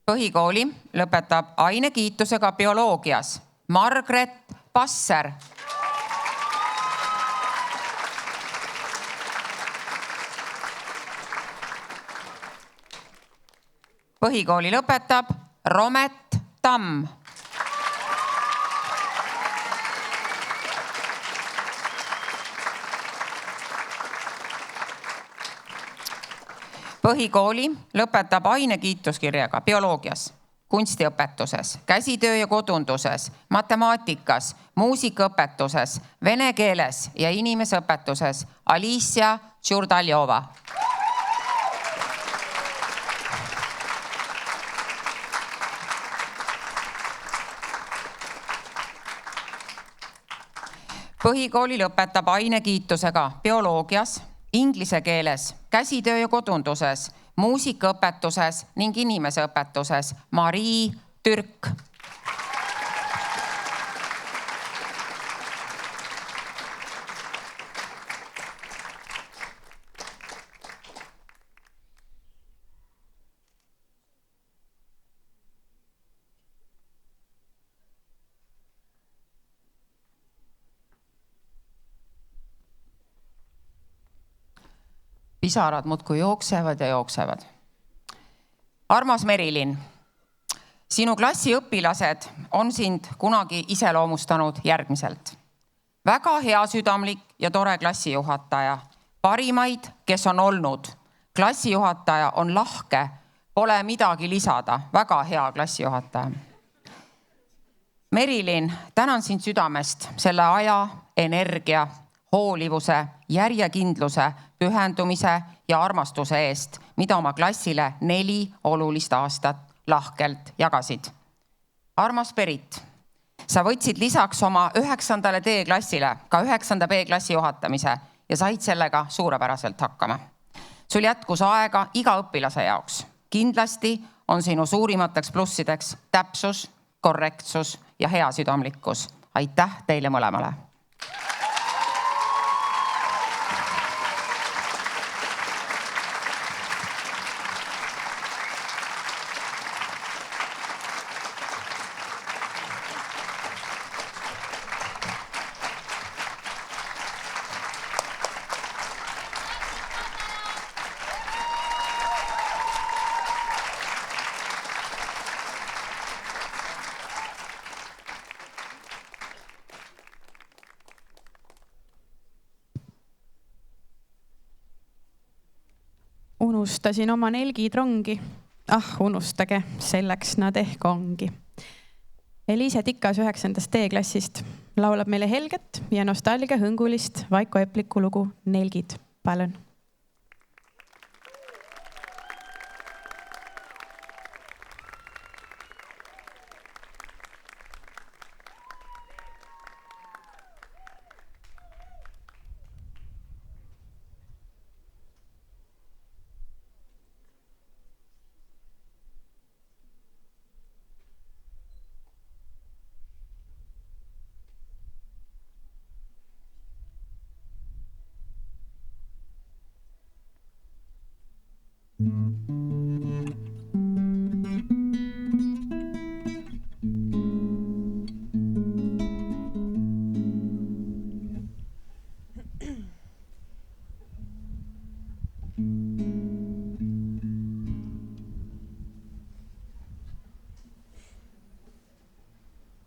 Põhikooli lõpetab ainekiitusega bioloogias Margret Passer. Põhikooli lõpetab Romet Tamm. Põhikooli lõpetab ainekiituskirjaga bioloogias, kunstiõpetuses, käsitöö ja kodunduses, matemaatikas, muusikaõpetuses, vene keeles ja inimeseõpetuses Alicia Tšurdaljova. Põhikooli lõpetab ainekiitusega bioloogias, inglise keeles, käsitöö ja kodunduses, muusikaõpetuses ning inimeseõpetuses Marii Türk. Pisarad muudkui jooksevad ja jooksevad. Armas Merilin, sinu klassi õpilased on sind kunagi iseloomustanud järgmiselt. Väga hea südamlik ja tore klassijuhataja. Parimaid, kes on olnud. Klassijuhataja on lahke, pole midagi lisada. Väga hea klassijuhataja. Merilin, tänan sind südamest selle aja, energia, hoolivuse, järjekindluse, pühendumise ja armastuse eest, mida oma klassile 4 olulist aastat lahkelt jagasid. Armas Perit, sa võtsid lisaks oma 9. D-klassile ka 9. B-klassi juhatamise ja said sellega suurepäraselt hakkama. Sul jätkus aega iga õpilase jaoks. Kindlasti on sinu suurimateks plussideks täpsus, korrektsus ja hea südamlikkus. Aitäh teile mõlemale! Unustasin oma nelgitrongi. Unustage, selleks nad ehk ongi. Eliise Tikas 9. D-klassist laulab meile helget ja nostalgia hõngulist Vaiko Epliku lugu Nelgid. Palun.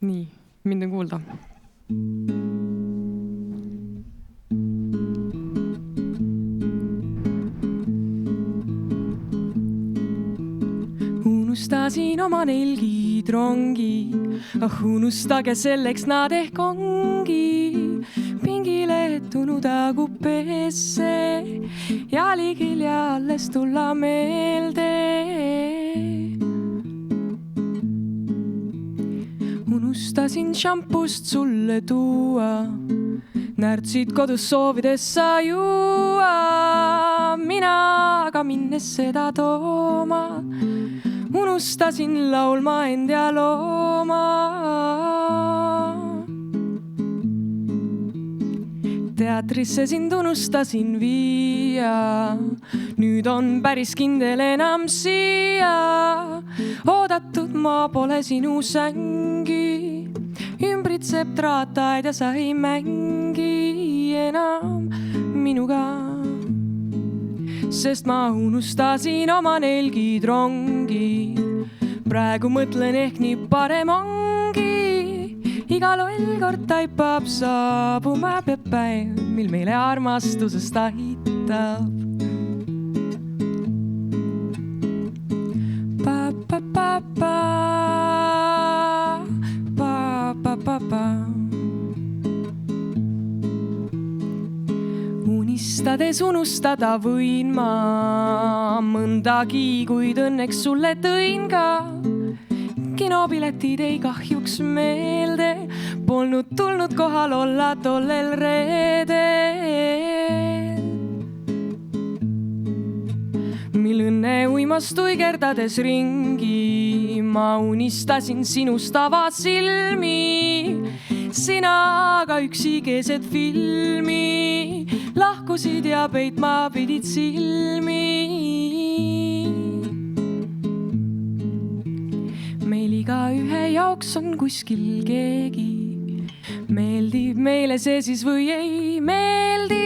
Nii, mind on kuulda. Unustasin oma nelgitrongi, unustage, selleks nad ehk ongi. Pingilehetunud akupeesse ja ligilja alles tulla meelde. Unustasin šampust sulle tuua, närtsid kodus soovides sa juua. Mina aga minnes seda tooma, unustasin laulma end ja looma. Teatrisse sind unustasin viia, nüüd on päris kindel enam siia. Oodatud ma pole sinu sängi, ümbritseb traataid ja sa ei mängi enam minuga. Sest ma unustasin oma nelgitrongi, praegu mõtlen ehk nii parem ongi. Iga loll kord taipab saabuma peab päev, mil meile armastusest aitab. Unistades unustada võin ma mõndagi, kuid õnneks sulle tõin ka. Kinopiletid ei kahjuks meelde, polnud tulnud kohal olla tollel reedel. Mil õnne uimast tuigerdades ringi, ma unistasin sinust avasilmi. Sina aga üksi keset filmi lahkusid ja peitma pidid silmi. Meil igaühe jaoks on kuskil keegi, meeldib meile see siis või ei meeldi.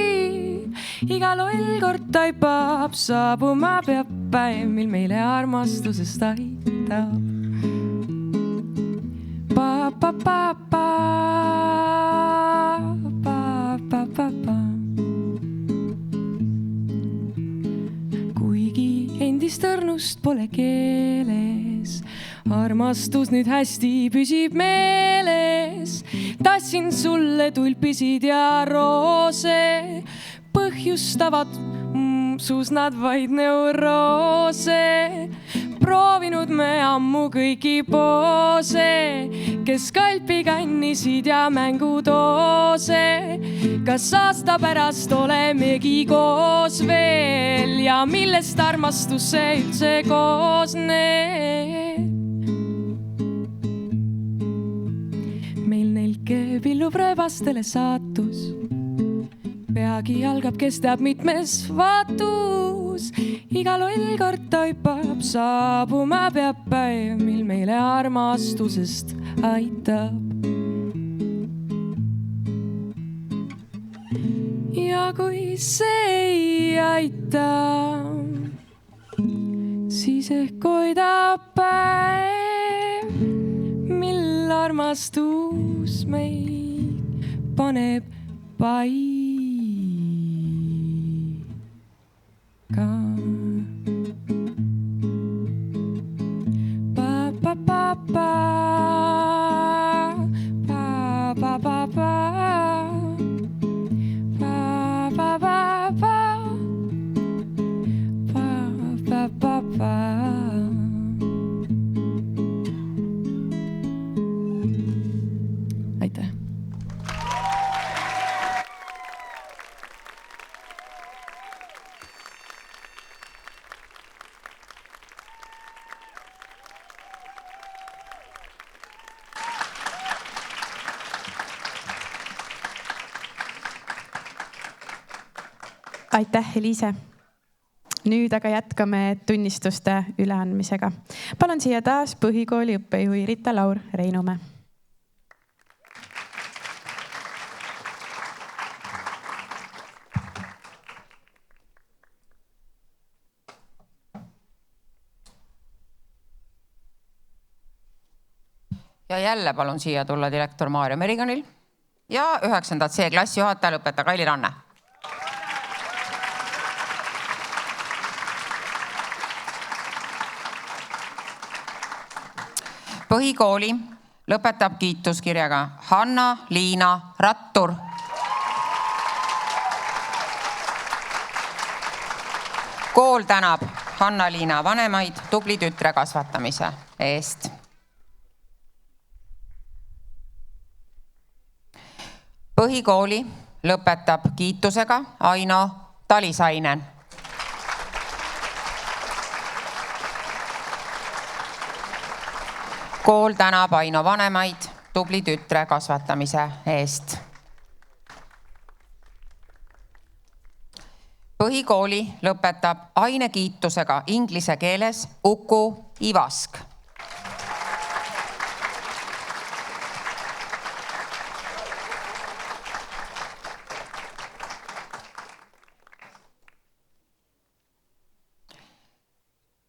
Iga loll kord taipab, saabuma peab päev, mil meile armastusest aitab. Kuigi endist õrnust pole keeles, armastus nüüd hästi püsib meeles. Tassin sulle tulpisid ja roose, põhjustavad suus nad vaid neuroose. Proovinud me ammu kõiki poose, kes kalpi kannisid ja mängudoose. Kas aasta pärast olemegi koos veel ja millest armastus see üldse koosneb? Meil nelke pillub rebastele saatus, peagi algab, kes teab mitmes vaatus. Iga loll kord taipab, saabuma peab päev, mil meile armastusest aitab. Ja kui see ei aita, siis ehk hoidab päev, mil armastus meid paneb paika. Aitäh. Aitäh, Eliise. Nüüd aga jätkame tunnistuste üleandmisega. Palun siia taas põhikooli õppejuhi Rita Laur Reinumäe. Ja jälle palun siia tulla direktor Maarja Meriganil ja 9. C klassi juhataja lõpetaja Kaili Ranne. Põhikooli lõpetab kiituskirjaga Hanna-Liina Rattur. Kool tänab Hanna-Liina vanemaid tubli tütre kasvatamise eest. Põhikooli lõpetab kiitusega Aino Talisainen. Kool tänab Aino vanemaid tubli tütre kasvatamise eest. Põhikooli lõpetab ainekiitusega inglise keeles Uku Ivask.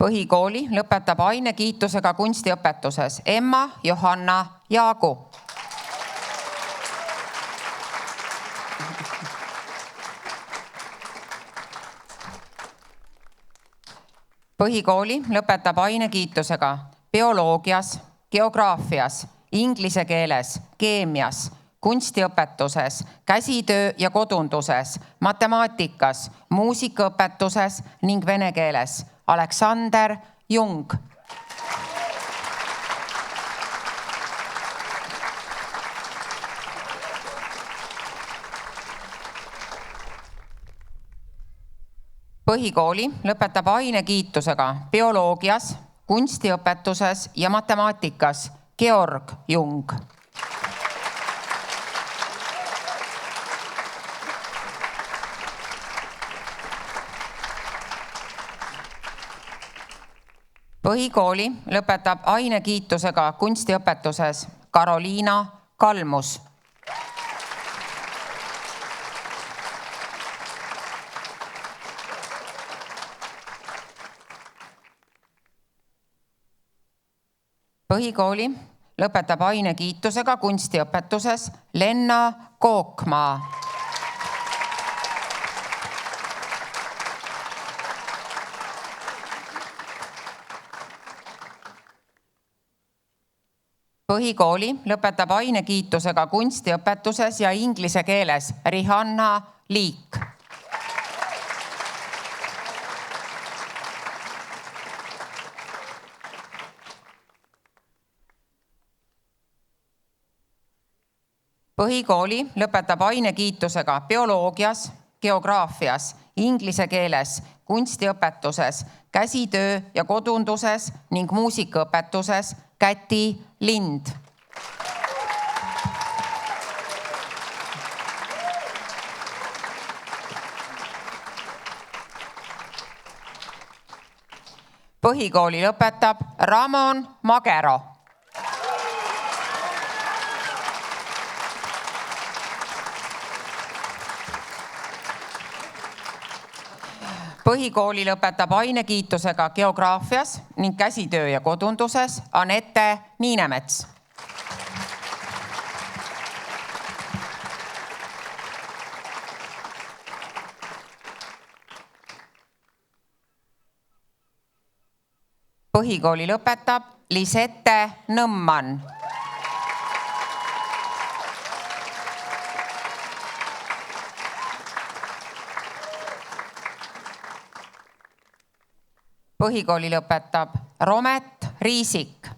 Põhikooli lõpetab ainekiitusega kunstiõpetuses Emma Johanna Jaagu. Põhikooli lõpetab ainekiitusega bioloogias, geograafias inglise keeles, keemias, kunstiõpetuses, käsitöö ja kodunduses, matemaatikas, muusikaõpetuses ning vene keeles. Aleksander Jung. Põhikooli lõpetab ainekiitusega bioloogias, kunstiõpetuses ja matemaatikas Georg Jung. Põhikooli lõpetab ainekiitusega kunstiõpetuses Karoliina Kalmus. Põhikooli lõpetab ainekiitusega kunstiõpetuses Lenna Kookmaa. Põhikooli lõpetab ainekiitusega kunstiõpetuses ja inglise keeles Rihanna Liik. Põhikooli lõpetab ainekiitusega bioloogias, geograafias, inglise keeles, kunstiõpetuses, käsitöö ja kodunduses ning muusikaõpetuses Käti Lind. Põhikooli lõpetab Ramon Magero. Põhikooli lõpetab ainekiitusega geograafias ning käsitöö ja kodunduses Anette Niinemets. Põhikooli lõpetab Lisette Nõmman. Põhikooli lõpetab Romet Riisik.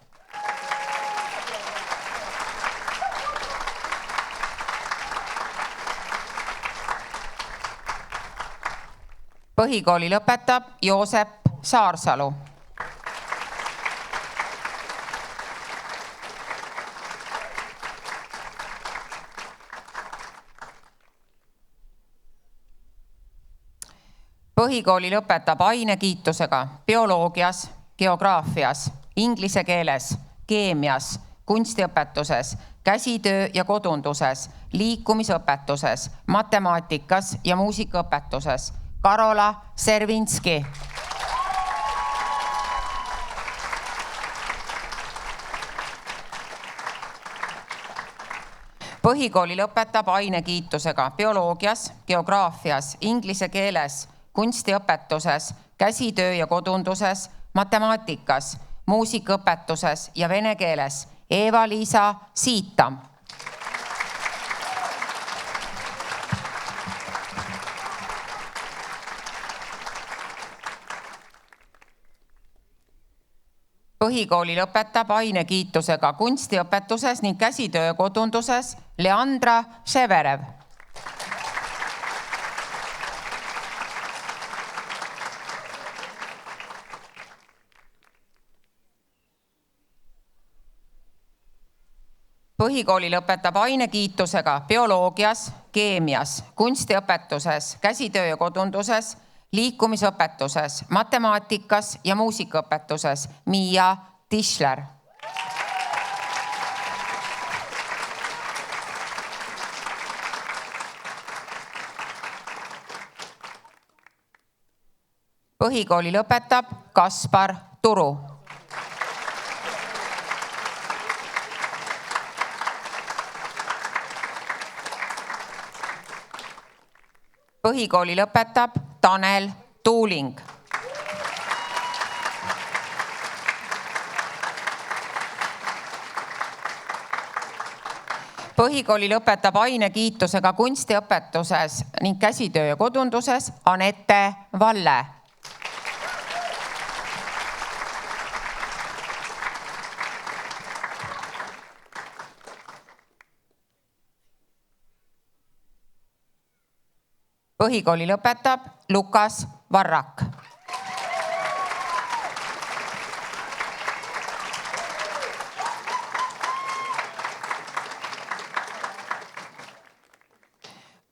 Põhikooli lõpetab Joosep Saarsalu. Põhikooli lõpetab ainekiitusega bioloogias, geograafias, inglise keeles, keemias, kunstiõpetuses, käsitöö ja kodunduses, liikumisõpetuses, matemaatikas ja muusikaõpetuses Karola Servinski. Põhikooli lõpetab ainekiitusega bioloogias, geograafias, inglise keeles, kunstiõpetuses, käsitöö ja kodunduses, matemaatikas, muusikaõpetuses ja vene keeles Eva-Liisa Siitam. Põhikooli lõpetab ainekiitusega kunstiõpetuses ning käsitöö ja kodunduses Leandra Severev. Põhikooli lõpetab ainekiitusega bioloogias, keemias, kunstiõpetuses, käsitöö ja kodunduses, liikumisõpetuses, matemaatikas ja muusikaõpetuses Miia Tischler. Põhikooli lõpetab Kaspar Turu. Põhikooli lõpetab Tanel Tuuling. Põhikooli lõpetab ainekiitusega kunstiõpetuses ning käsitöö ja kodunduses Anette Valle. Põhikooli lõpetab Lukas Varrak.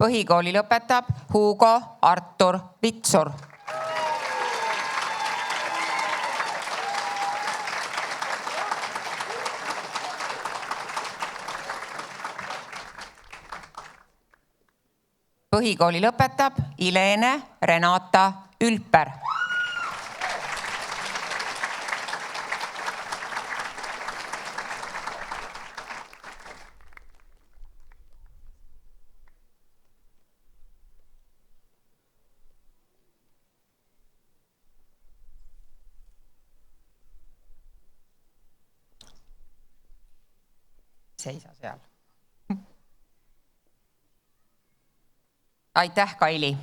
Põhikooli lõpetab Hugo Artur Vitsur. Põhikooli lõpetab Ilene Renata Ülper. Seisa seal. Aitäh, Kaili,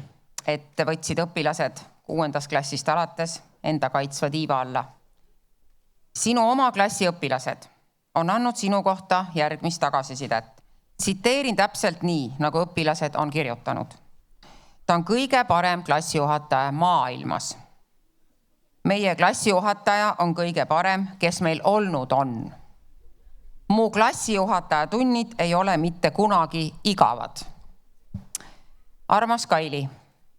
et võtsid õpilased 6. klassist alates enda kaitsva tiiva alla. Sinu oma klassi õpilased on andnud sinu kohta järgmist tagasisidet. Tsiteerin täpselt nii, nagu õpilased on kirjutanud. Ta on kõige parem klassijuhataja maailmas. Meie klassijuhataja on kõige parem, kes meil olnud on. Mu klassijuhataja tunnid ei ole mitte kunagi igavad. Armas Kaili,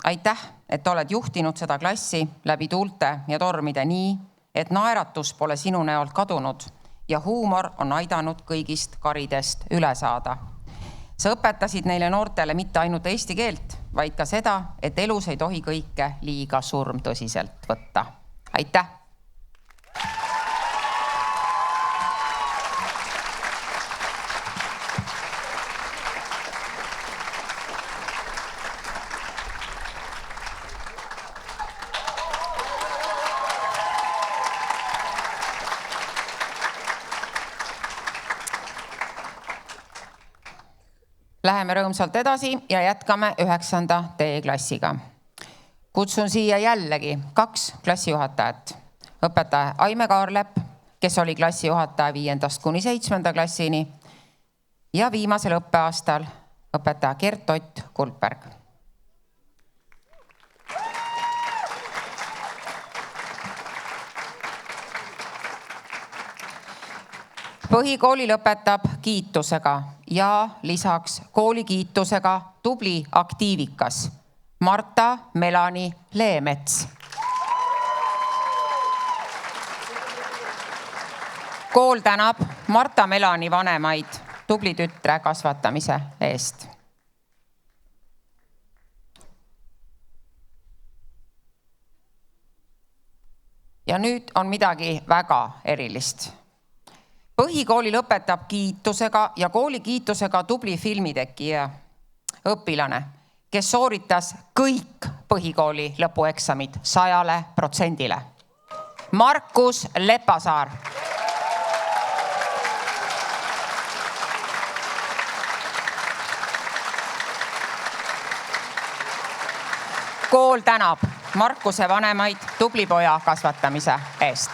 aitäh, et oled juhtinud seda klassi läbi tuulte ja tormide nii, et naeratus pole sinu näolt kadunud ja huumor on aidanud kõigist karidest üle saada. Sa õpetasid neile noortele mitte ainult eesti keelt, vaid ka seda, et elus ei tohi kõike liiga surmtõsiselt võtta. Aitäh! Läheme rõõmsalt edasi ja jätkame 9. D-klassiga. Kutsun siia jällegi 2 klassijuhatajat. Õpetaja Aime Kaarlep, kes oli klassijuhataja 5. kuni 7. klassini ja viimasel õppeaastal õpetaja Gert Ott Kuldberg. Põhikooli lõpetab kiitusega ja lisaks kooli kiitusega tubli aktiivikas Marta Melani Leemets. Kool tänab Marta Melani vanemaid tubli tütre kasvatamise eest. Ja nüüd on midagi väga erilist. Põhikooli lõpetab kiitusega ja kooli kiitusega tubli filmitekija õpilane, kes sooritas kõik põhikooli lõpueksamid 100%. Markus Lepasaar. Kool tänab Markuse vanemaid tubli poja kasvatamise eest.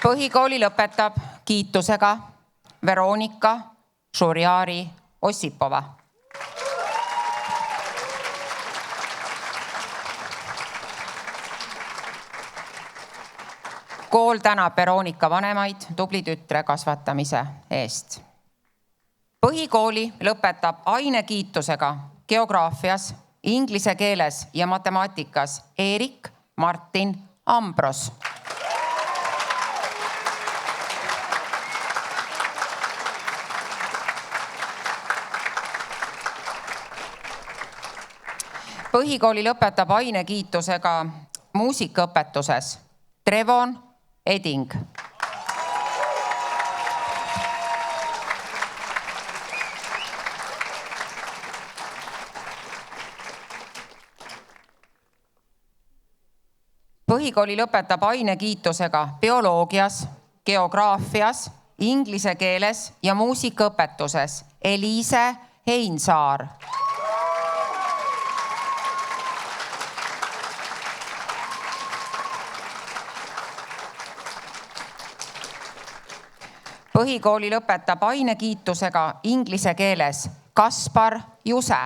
Põhikooli lõpetab kiitusega Veronika Šurjari Ossipova. Kool tänab Veronika vanemaid tubli tütre kasvatamise eest. Põhikooli lõpetab ainekiitusega geograafias, inglise keeles ja matemaatikas Erik Martin Ambros. Põhikooli lõpetab ainekiitusega muusikaõpetuses Trevon Eding. Põhikooli lõpetab ainekiitusega bioloogias geograafias, inglise keeles ja muusikaõpetuses Eliise Heinsaar. Põhikooli lõpetab ainekiitusega inglise keeles Kaspar Juse.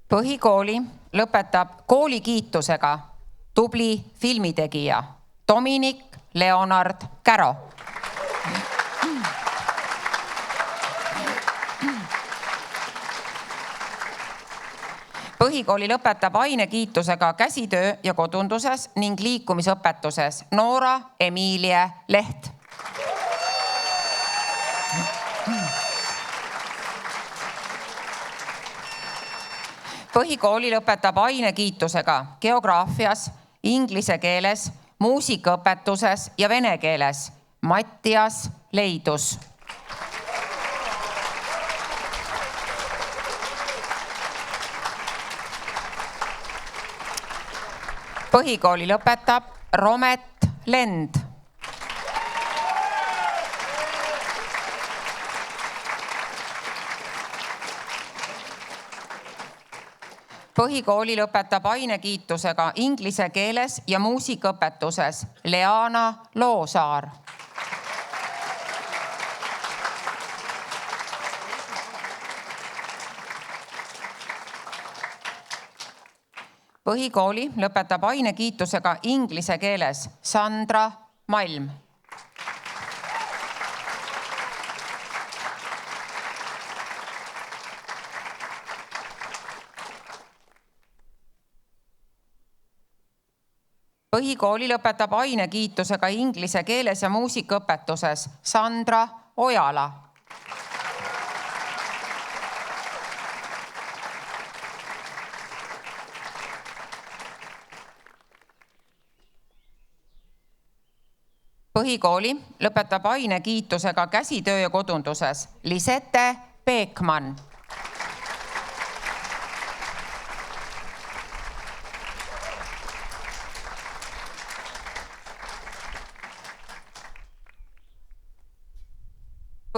Põhikooli lõpetab koolikiitusega tubli filmitegija Dominic Leonard Käro. Põhikooli lõpetab ainekiitusega käsitöö ja kodunduses ning liikumisõpetuses Noora Emilie Leht. Põhikooli lõpetab ainekiitusega geograafias, inglise keeles, muusikaõpetuses ja vene keeles Mattias Leidus. Põhikooli lõpetab Romet Lend. Põhikooli lõpetab ainekiitusega inglise keeles ja muusikaõpetuses Leana Loosaar. Põhikooli lõpetab ainekiitusega inglise keeles Sandra Malm. Põhikooli lõpetab ainekiitusega inglise keeles ja muusikaõpetuses Sandra Ojala. Põhikooli lõpetab ainekiitusega käsitöö ja kodunduses Lisette Peekman.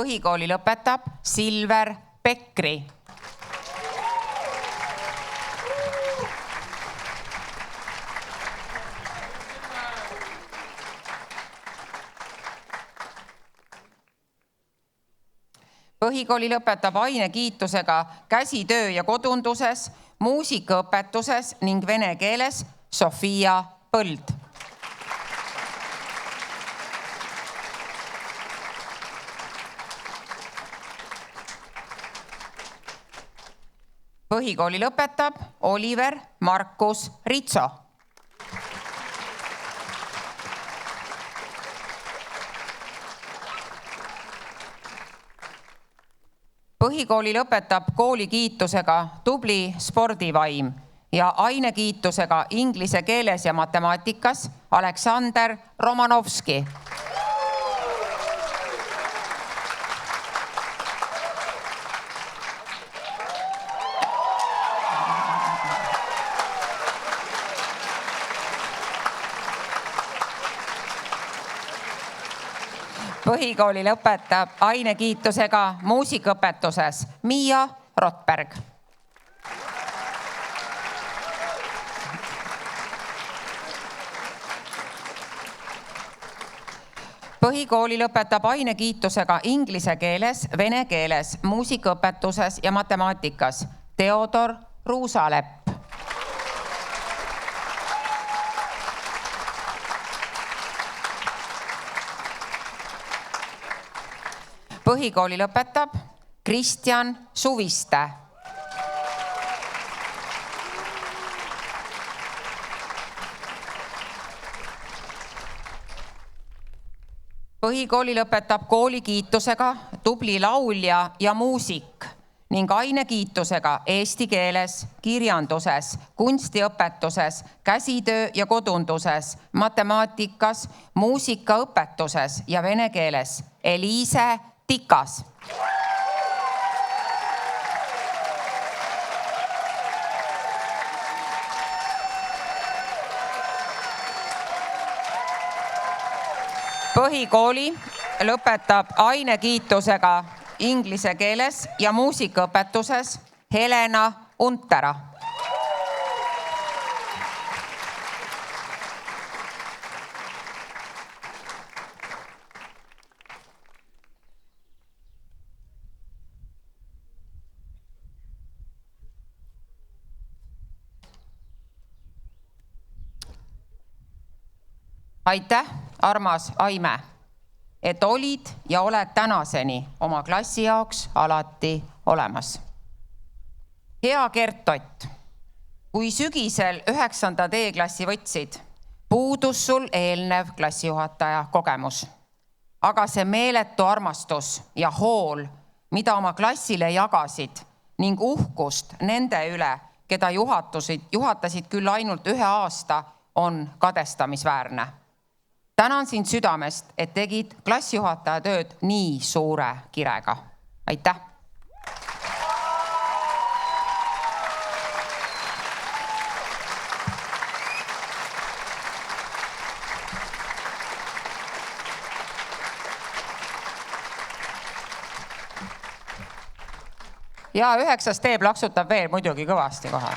Põhikooli lõpetab Silver Pekri. Põhikooli lõpetab ainekiitusega käsitöö ja kodunduses, muusikaõpetuses ning vene keeles Sofia Põld. Põhikooli lõpetab Oliver Markus Ritso. Põhikooli lõpetab koolikiitusega tubli spordivaim ja ainekiitusega inglise keeles ja matemaatikas Aleksander Romanovski. Põhikooli lõpetab ainekiitusega muusikaõpetuses Miia Rotberg. Põhikooli lõpetab ainekiitusega inglise keeles, vene keeles, muusikaõpetuses ja matemaatikas Theodor Ruusalepp. Põhikooli lõpetab Kristjan Suviste. Põhikooli lõpetab koolikiitusega tubli laulja ja muusik ning ainekiitusega eesti keeles, kirjanduses, kunstiõpetuses, käsitöö ja kodunduses, matemaatikas, muusikaõpetuses ja vene keeles Eliise Tikas. Põhikooli lõpetab ainekiitusega inglise keeles ja muusikaõpetuses Helena Untera. Aitäh, armas Aime, et olid ja oled tänaseni oma klassi jaoks alati olemas. Hea Kertot, kui sügisel 9. D-klassi võtsid, puudus sul eelnev klassijuhataja kogemus. Aga see meeletu armastus ja hool, mida oma klassile jagasid ning uhkust nende üle, keda juhatasid küll ainult 1 aasta, on kadestamisväärne. Tänan sind südamest, et tegid klassijuhataja tööd nii suure kirega. Aitäh! Ja 9. D plaksutab veel muidugi kõvasti kohe.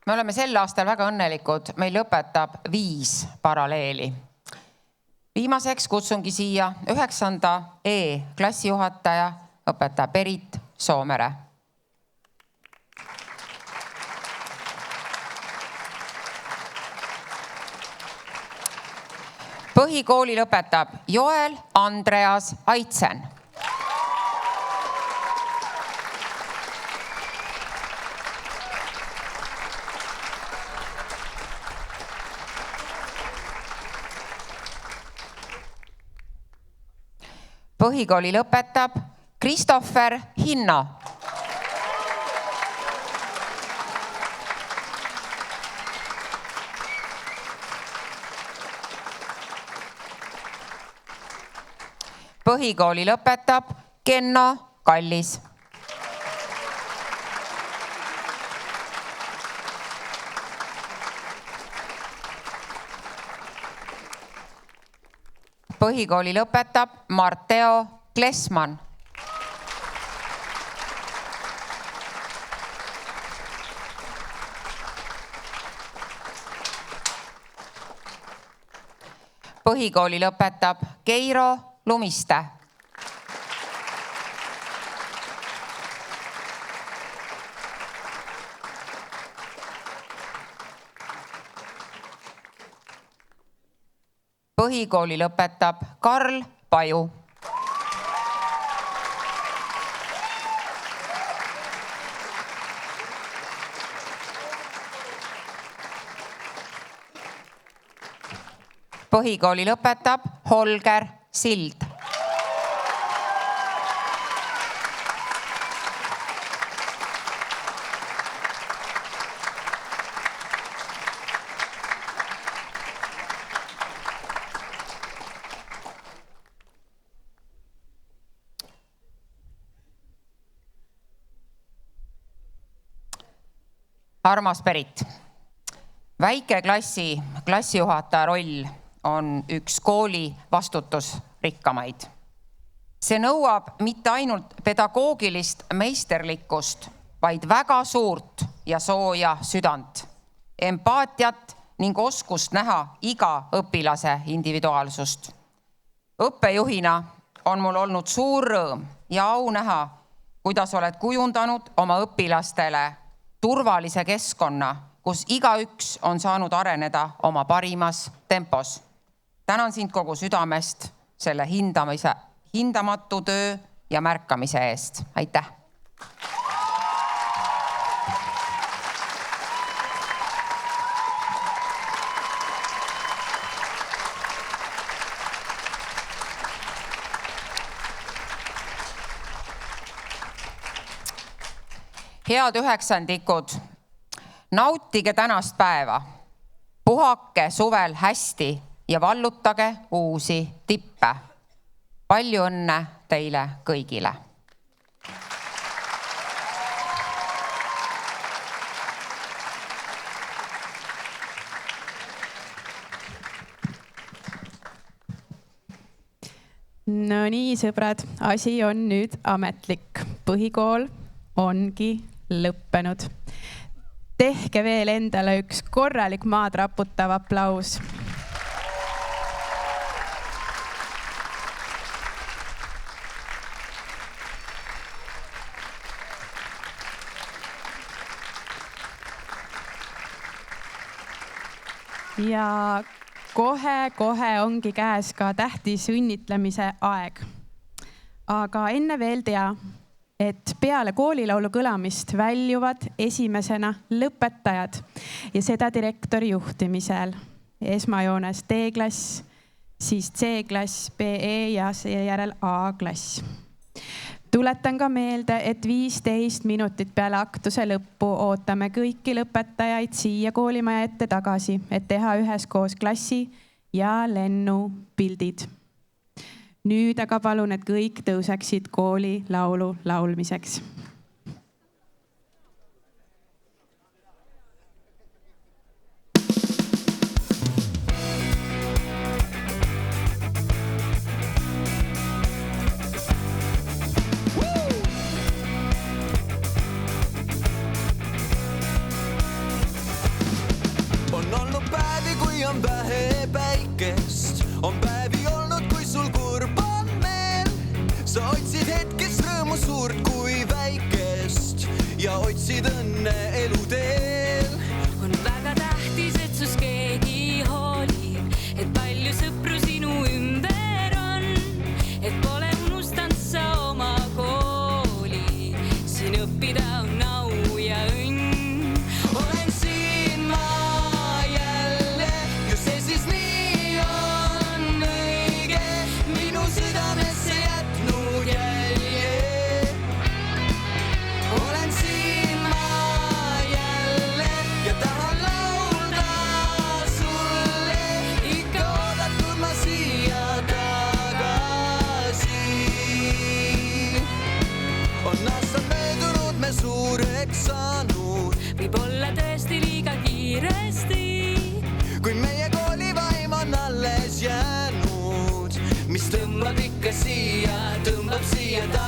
Me oleme sel aastal väga õnnelikud, meil lõpetab 5 paralleeli. Viimaseks kutsungi siia 9. E klassijuhataja, õpetaja Berit Soomere. Põhikooli lõpetab Joel Andreas Aitsen. Põhikooli lõpetab Christopher Hinna. Põhikooli lõpetab Kenno Kallis. Põhikooli lõpetab Marteo Klesman. Põhikooli lõpetab Keiro Lumiste. Põhikooli lõpetab Karl Paju. Põhikooli lõpetab Holger Sild. Armas Berit, väikeklassi klassijuhataja roll on üks kooli vastutusrikkamaid. See nõuab mitte ainult pedagoogilist meisterlikkust, vaid väga suurt ja sooja südant, empaatiat ning oskust näha iga õpilase individuaalsust. Õppejuhina on mul olnud suur rõõm ja au näha, kuidas oled kujundanud oma õpilastele turvalise keskkonna, kus igaüks on saanud areneda oma parimas tempos. Tänan sind kogu südamest selle hindamatu töö ja märkamise eest. Aitäh! Head üheksandikud, nautige tänast päeva, puhake suvel hästi ja vallutage uusi tippe. Palju õnne teile kõigile! No nii, sõbrad, asi on nüüd ametlik. Põhikool ongi lõppenud. Tehke veel endale üks korralik maad raputav aplaus. Ja kohe ongi käes ka tähtis õnnitlemise aeg. Aga enne veel tea, et peale koolilaulu kõlamist väljuvad esimesena lõpetajad ja seda direktori juhtimisel. Esmajoones D-klass, siis C-klass, BE ja seejärel A-klass. Tuletan ka meelde, et 15 minutit peale aktuse lõppu ootame kõiki lõpetajaid siia koolimaja ette tagasi, et teha üheskoos klassi ja lennupildid. Nüüd aga palun, et kõik tõuseksid kooli laulu laulmiseks. On olnud päevi, kui on vähe päikest. On päevi olnud, kui sul kurb on meel. Sa otsid hetkest rõõmu suurt kui väikest ja otsid õnne eluteel. On väga tähtis, et sus keegi hoolib, et palju sõpru sinu ümber on, et pole unustanud sa oma kooli. Siin õppida on au ja õnn. Olen siin ma jälle, ju see siis nii on õige, minu südamesse jätnud jälje. Olen siin ma jälle ja tahan laulda sulle, ikka oodatud ma siia tagasi. On aastad möödunud, me suureks saanud, võib-olla tõesti liiga kiiresti, kui meie koolivaim on alles jäänud, mis tõmbab ikka siia, tõmbab siia tagasi.